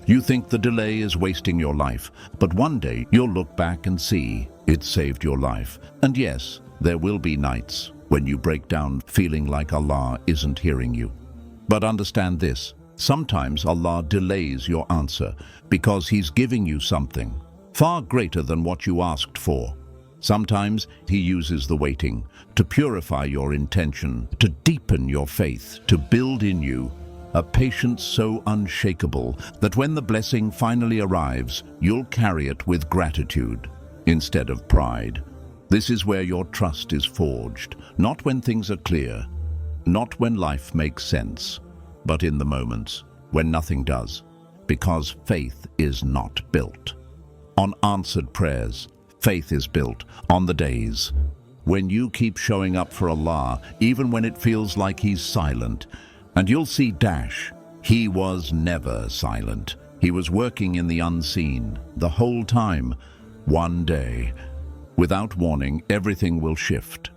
You think the delay is wasting your life, but one day you'll look back and see it saved your life. And yes, there will be nights when you break down feeling like Allah isn't hearing you. But understand this, sometimes Allah delays your answer because He's giving you something far greater than what you asked for. Sometimes He uses the waiting to purify your intention, to deepen your faith, to build in you a patience so unshakable that when the blessing finally arrives, you'll carry it with gratitude instead of pride. This is where your trust is forged, not when things are clear, not when life makes sense, but in the moments when nothing does, because faith is not built on answered prayers. Faith is built on the days when you keep showing up for Allah, even when it feels like He's silent. And you'll see He was never silent. He was working in the unseen the whole time. One day, without warning, everything will shift.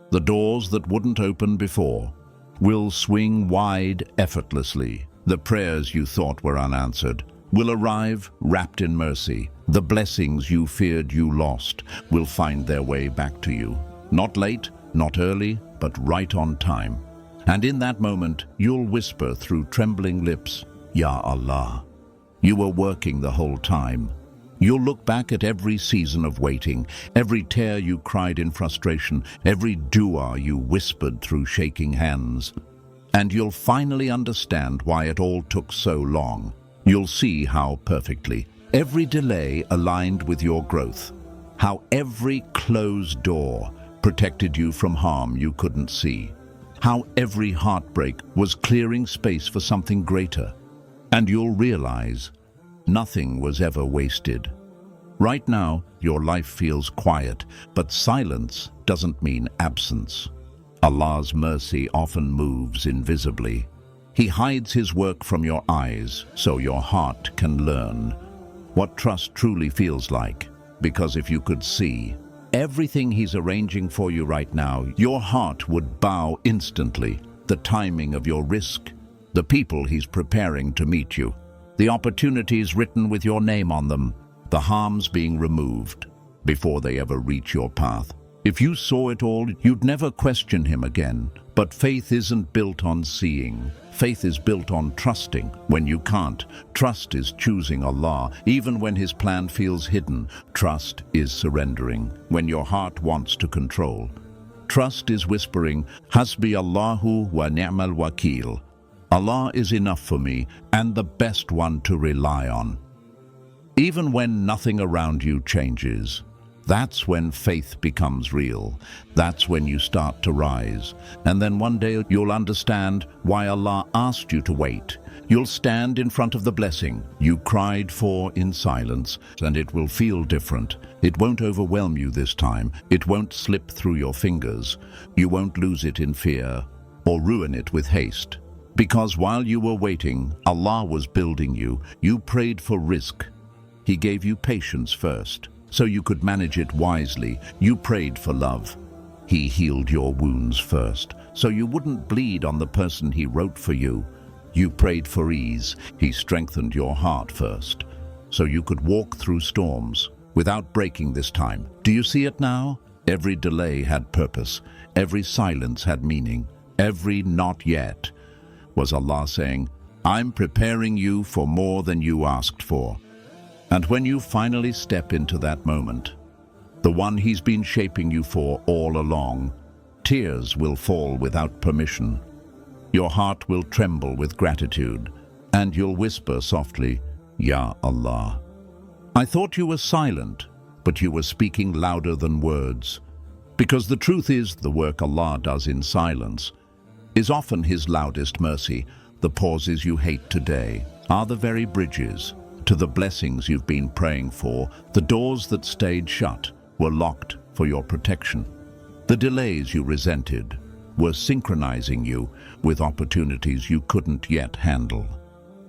The doors that wouldn't open before will swing wide effortlessly. The prayers you thought were unanswered will arrive wrapped in mercy. The blessings you feared you lost will find their way back to you. Not late, not early, but right on time. And in that moment, you'll whisper through trembling lips, Ya Allah. You were working the whole time. You'll look back at every season of waiting, every tear you cried in frustration, every dua you whispered through shaking hands. And you'll finally understand why it all took so long. You'll see how perfectly every delay aligned with your growth, how every closed door protected you from harm you couldn't see, how every heartbreak was clearing space for something greater. And you'll realize nothing was ever wasted. Right now, your life feels quiet, but silence doesn't mean absence. Allah's mercy often moves invisibly. He hides His work from your eyes so your heart can learn what trust truly feels like. Because if you could see everything He's arranging for you right now, your heart would bow instantly. The timing of your risk, the people He's preparing to meet you, the opportunities written with your name on them, the harms being removed before they ever reach your path. If you saw it all, you'd never question Him again. But faith isn't built on seeing. Faith is built on trusting when you can't. Trust is choosing Allah even when His plan feels hidden. Trust is surrendering when your heart wants to control. Trust is whispering, Hasbi Allahu wa ni'mal wakil. Allah is enough for me and the best one to rely on. Even when nothing around you changes, that's when faith becomes real. That's when you start to rise. And then one day you'll understand why Allah asked you to wait. You'll stand in front of the blessing you cried for in silence, and it will feel different. It won't overwhelm you this time. It won't slip through your fingers. You won't lose it in fear or ruin it with haste. Because while you were waiting, Allah was building you. You prayed for rizq. He gave you patience first, so you could manage it wisely. You prayed for love. He healed your wounds first, so you wouldn't bleed on the person He wrote for you. You prayed for ease. He strengthened your heart first, so you could walk through storms without breaking this time. Do you see it now? Every delay had purpose. Every silence had meaning. Every not yet was Allah saying, I'm preparing you for more than you asked for. And when you finally step into that moment, the one He's been shaping you for all along, tears will fall without permission. Your heart will tremble with gratitude, and you'll whisper softly, Ya Allah. I thought you were silent, but you were speaking louder than words. Because the truth is, the work Allah does in silence is often His loudest mercy. The pauses you hate today are the very bridges to the blessings you've been praying for. The doors that stayed shut were locked for your protection. The delays you resented were synchronizing you with opportunities you couldn't yet handle.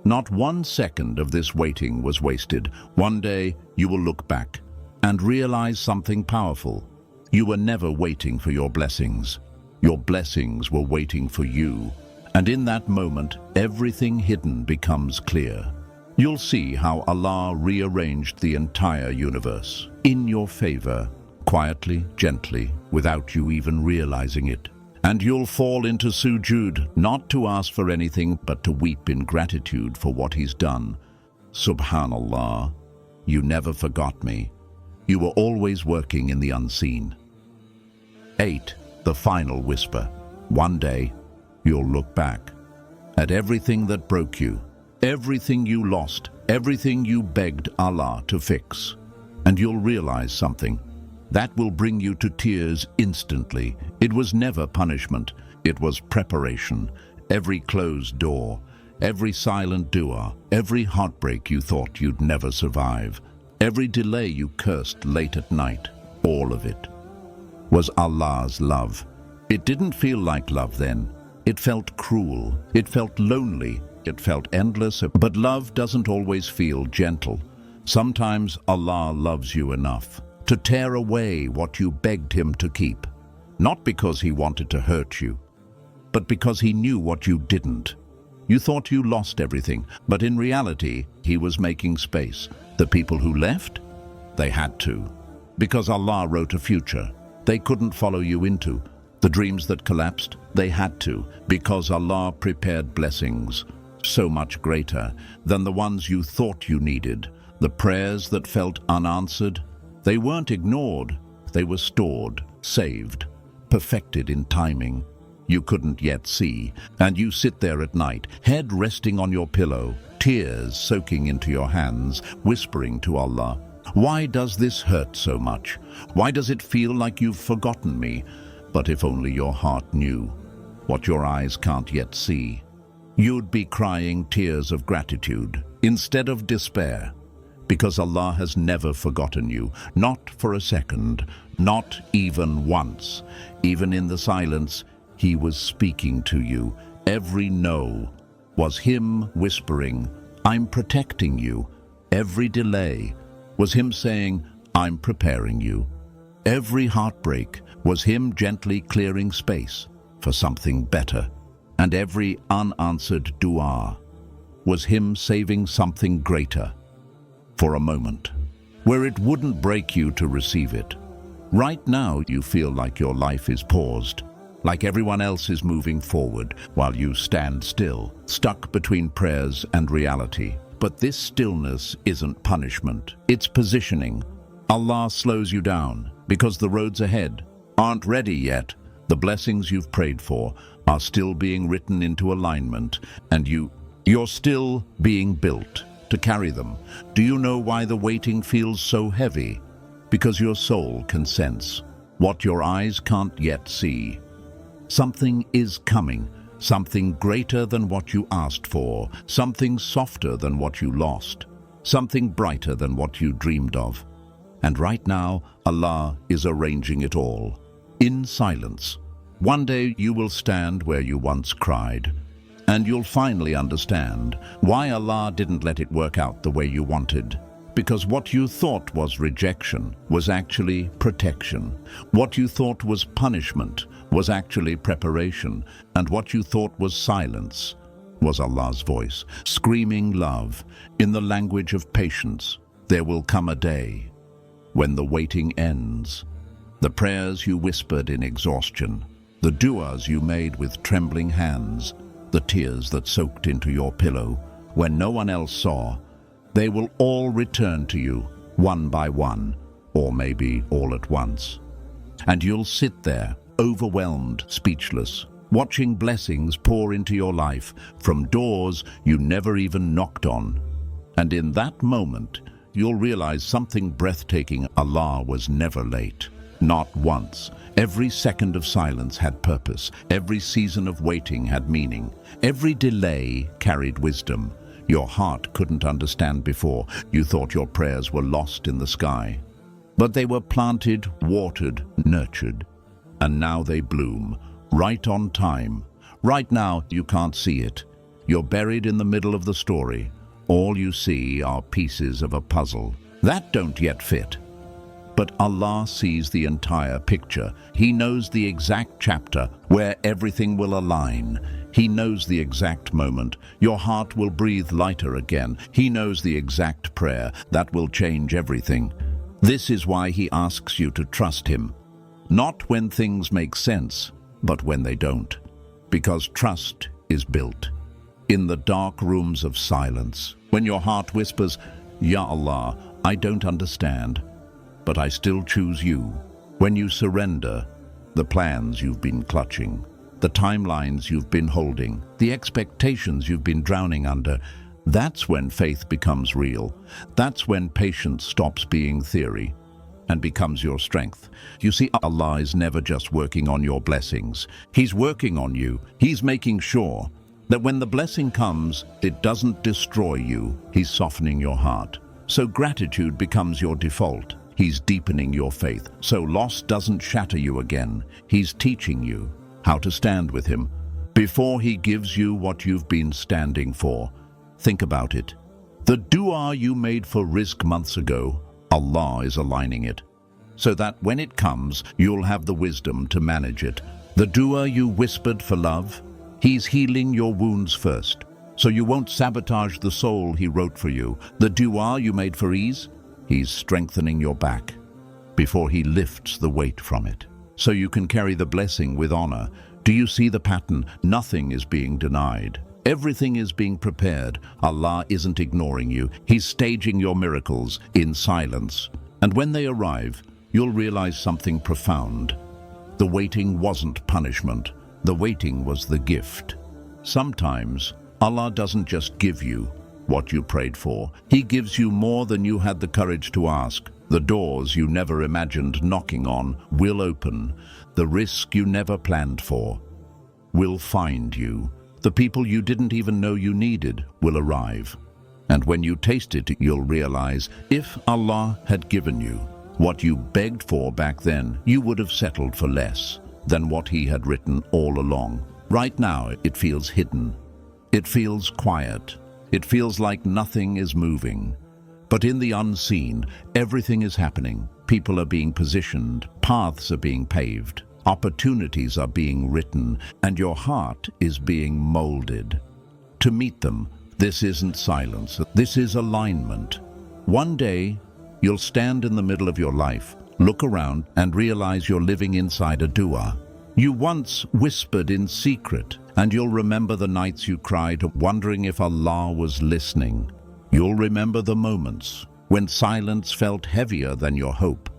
Not 1 second of this waiting was wasted. One day you will look back and realize something powerful. You were never waiting for your blessings. Your blessings were waiting for you. And in that moment, everything hidden becomes clear. You'll see how Allah rearranged the entire universe in your favor, quietly, gently, without you even realizing it. And you'll fall into sujood, not to ask for anything, but to weep in gratitude for what He's done. Subhanallah, you never forgot me. You were always working in the unseen. 8. The final whisper. One day, you'll look back at everything that broke you, everything you lost, everything you begged Allah to fix. And you'll realize something. That will bring you to tears instantly. It was never punishment. It was preparation. Every closed door, every silent dua, every heartbreak you thought you'd never survive, every delay you cursed late at night, all of it was Allah's love. It didn't feel like love then. It felt cruel. It felt lonely. It felt endless. But love doesn't always feel gentle. Sometimes Allah loves you enough to tear away what you begged him to keep, not because he wanted to hurt you, but because he knew what you didn't. You thought you lost everything, but in reality, he was making space. The people who left, they had to, because Allah wrote a future they couldn't follow you into. The dreams that collapsed, they had to, because Allah prepared blessings so much greater than the ones you thought you needed. The prayers that felt unanswered, they weren't ignored, they were stored, saved, perfected in timing you couldn't yet see. And you sit there at night, head resting on your pillow, tears soaking into your hands, whispering to Allah, "Why does this hurt so much? Why does it feel like you've forgotten me?" But if only your heart knew what your eyes can't yet see, you'd be crying tears of gratitude instead of despair, because Allah has never forgotten you, not for a second, not even once. Even in the silence, he was speaking to you. Every no was him whispering, "I'm protecting you." Every delay was him saying, "I'm preparing you." Every heartbreak was him gently clearing space for something better. And every unanswered dua was him saving something greater for a moment, where it wouldn't break you to receive it. Right now you feel like your life is paused, like everyone else is moving forward while you stand still, stuck between prayers and reality. But this stillness isn't punishment, it's positioning. Allah slows you down because the roads ahead aren't ready yet. The blessings you've prayed for are still being written into alignment, and you're still being built to carry them. Do you know why the waiting feels so heavy? Because your soul can sense what your eyes can't yet see. Something is coming, something greater than what you asked for, something softer than what you lost, something brighter than what you dreamed of. And right now, Allah is arranging it all, in silence. One day you will stand where you once cried, and you'll finally understand why Allah didn't let it work out the way you wanted. Because what you thought was rejection was actually protection. What you thought was punishment was actually preparation. And what you thought was silence was Allah's voice, screaming love in the language of patience. There will come a day when the waiting ends. The prayers you whispered in exhaustion, the duas you made with trembling hands, the tears that soaked into your pillow when no one else saw, they will all return to you, one by one, or maybe all at once. And you'll sit there, overwhelmed, speechless, watching blessings pour into your life from doors you never even knocked on. And in that moment, you'll realize something breathtaking. Allah was never late. Not once. Every second of silence had purpose. Every season of waiting had meaning. Every delay carried wisdom. Your heart couldn't understand before. You thought your prayers were lost in the sky. But they were planted, watered, nurtured. And now they bloom, right on time. Right now, you can't see it. You're buried in the middle of the story. All you see are pieces of a puzzle that don't yet fit. But Allah sees the entire picture. He knows the exact chapter where everything will align. He knows the exact moment your heart will breathe lighter again. He knows the exact prayer that will change everything. This is why He asks you to trust Him. Not when things make sense, but when they don't. Because trust is built in the dark rooms of silence. When your heart whispers, "Ya Allah, I don't understand, but I still choose you." When you surrender the plans you've been clutching, the timelines you've been holding, the expectations you've been drowning under, that's when faith becomes real. That's when patience stops being theory. and becomes your strength. You see, Allah is never just working on your blessings. He's working on you. He's making sure that when the blessing comes, it doesn't destroy you. He's softening your heart. So gratitude becomes your default. He's deepening your faith. So loss doesn't shatter you again. He's teaching you how to stand with him before he gives you what you've been standing for. Think about it. The dua you made for rizq months ago, Allah is aligning it, so that when it comes, you'll have the wisdom to manage it. The dua you whispered for love, he's healing your wounds first, so you won't sabotage the soul he wrote for you. The dua you made for ease, he's strengthening your back before he lifts the weight from it, so you can carry the blessing with honor. Do you see the pattern? Nothing is being denied. Everything is being prepared. Allah isn't ignoring you. He's staging your miracles in silence. And when they arrive, you'll realize something profound. The waiting wasn't punishment. The waiting was the gift. Sometimes, Allah doesn't just give you what you prayed for. He gives you more than you had the courage to ask. The doors you never imagined knocking on will open. The risk you never planned for will find you. The people you didn't even know you needed will arrive. And when you taste it, you'll realize if Allah had given you what you begged for back then, you would have settled for less than what he had written all along. Right now, it feels hidden. It feels quiet. It feels like nothing is moving. But in the unseen, everything is happening. People are being positioned, paths are being paved, opportunities are being written, and your heart is being molded. To meet them, this isn't silence, this is alignment. One day, you'll stand in the middle of your life, look around, and realize you're living inside a dua you once whispered in secret, and you'll remember the nights you cried, wondering if Allah was listening. You'll remember the moments when silence felt heavier than your hope.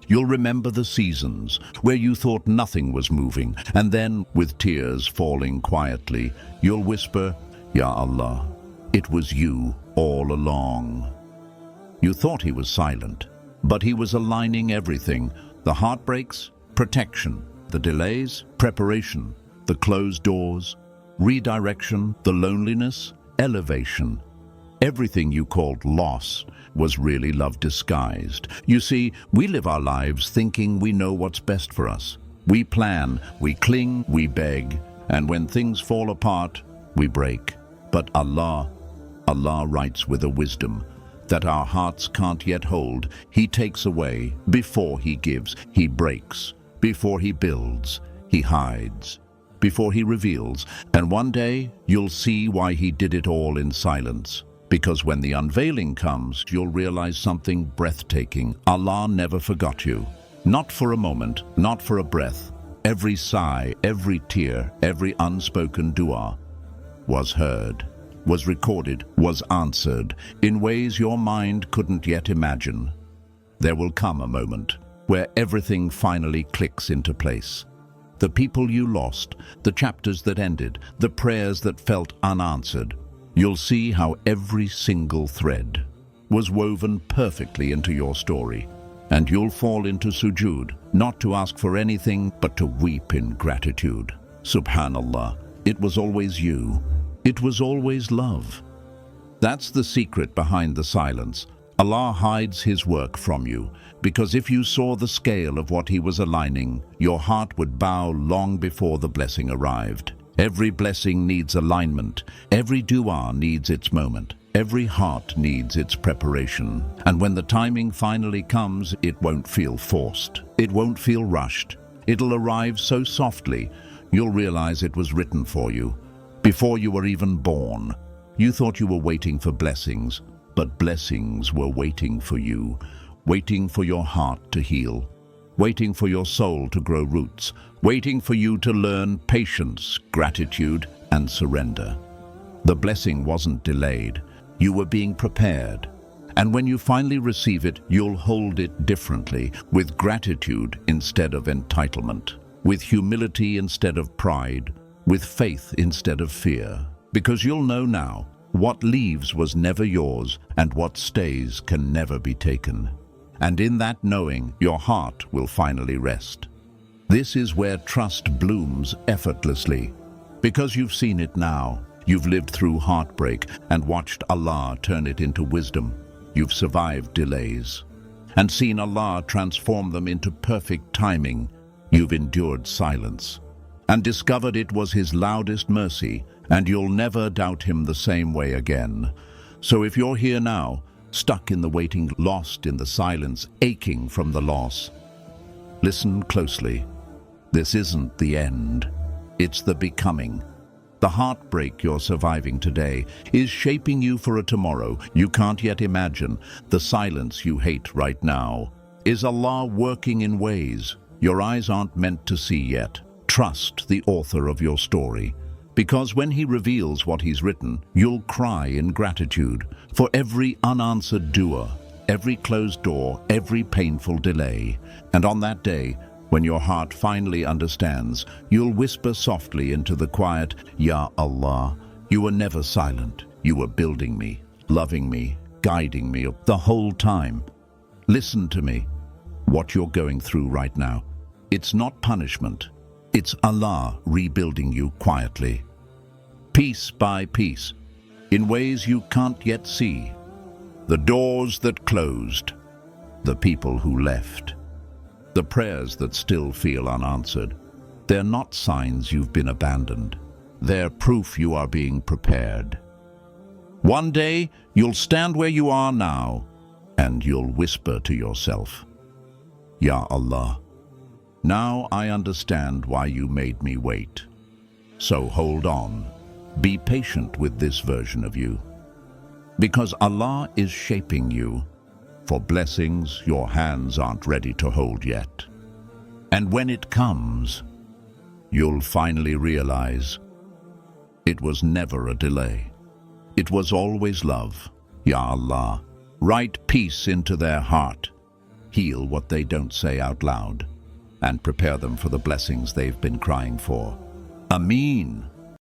You'll remember the seasons where you thought nothing was moving, and then, with tears falling quietly, you'll whisper, Ya Allah, it was you all along. You thought he was silent, but he was aligning everything. The heartbreaks, protection. The delays, preparation. The closed doors, redirection. The loneliness, elevation. Everything you called loss was really love disguised. You see, we live our lives thinking we know what's best for us. We plan, we cling, we beg, and when things fall apart, we break. But Allah writes with a wisdom that our hearts can't yet hold. He takes away before he gives. He breaks before he builds. He hides before he reveals. And one day, you'll see why he did it all in silence. Because when the unveiling comes, you'll realize something breathtaking. Allah never forgot you. Not for a moment, not for a breath. Every sigh, every tear, every unspoken dua was heard, was recorded, was answered in ways your mind couldn't yet imagine. There will come a moment where everything finally clicks into place. The people you lost, the chapters that ended, the prayers that felt unanswered. You'll see how every single thread was woven perfectly into your story. And you'll fall into sujood, not to ask for anything, but to weep in gratitude. Subhanallah, it was always you. It was always love. That's the secret behind the silence. Allah hides his work from you, because if you saw the scale of what he was aligning, your heart would bow long before the blessing arrived. Every blessing needs alignment. Every dua needs its moment. Every heart needs its preparation. And when the timing finally comes, it won't feel forced. It won't feel rushed. It'll arrive so softly, you'll realize it was written for you. Before you were even born, you thought you were waiting for blessings, but blessings were waiting for you, waiting for your heart to heal, waiting for your soul to grow roots, waiting for you to learn patience, gratitude, and surrender. The blessing wasn't delayed. You were being prepared. And when you finally receive it, you'll hold it differently, with gratitude instead of entitlement, with humility instead of pride, with faith instead of fear. Because you'll know now, what leaves was never yours, and what stays can never be taken. And in that knowing, your heart will finally rest. This is where trust blooms effortlessly. Because you've seen it now, you've lived through heartbreak and watched Allah turn it into wisdom. You've survived delays and seen Allah transform them into perfect timing. You've endured silence and discovered it was His loudest mercy, and you'll never doubt Him the same way again. So if you're here now, stuck in the waiting, lost in the silence, aching from the loss, listen closely. This isn't the end. It's the becoming. The heartbreak you're surviving today is shaping you for a tomorrow you can't yet imagine. The silence you hate right now is Allah working in ways your eyes aren't meant to see yet. Trust the author of your story, because when He reveals what He's written, you'll cry in gratitude for every unanswered dua, every closed door, every painful delay. And on that day, when your heart finally understands, you'll whisper softly into the quiet, Ya Allah, you were never silent. You were building me, loving me, guiding me the whole time. Listen to me. What you're going through right now, it's not punishment. It's Allah rebuilding you quietly, piece by piece, in ways you can't yet see. The doors that closed, the people who left, the prayers that still feel unanswered, they're not signs you've been abandoned. They're proof you are being prepared. One day, you'll stand where you are now, and you'll whisper to yourself, Ya Allah, now I understand why you made me wait. So hold on. Be patient with this version of you, because Allah is shaping you for blessings your hands aren't ready to hold yet. And when it comes, you'll finally realize it was never a delay. It was always love. Ya Allah, write peace into their heart, heal what they don't say out loud, and prepare them for the blessings they've been crying for. Ameen.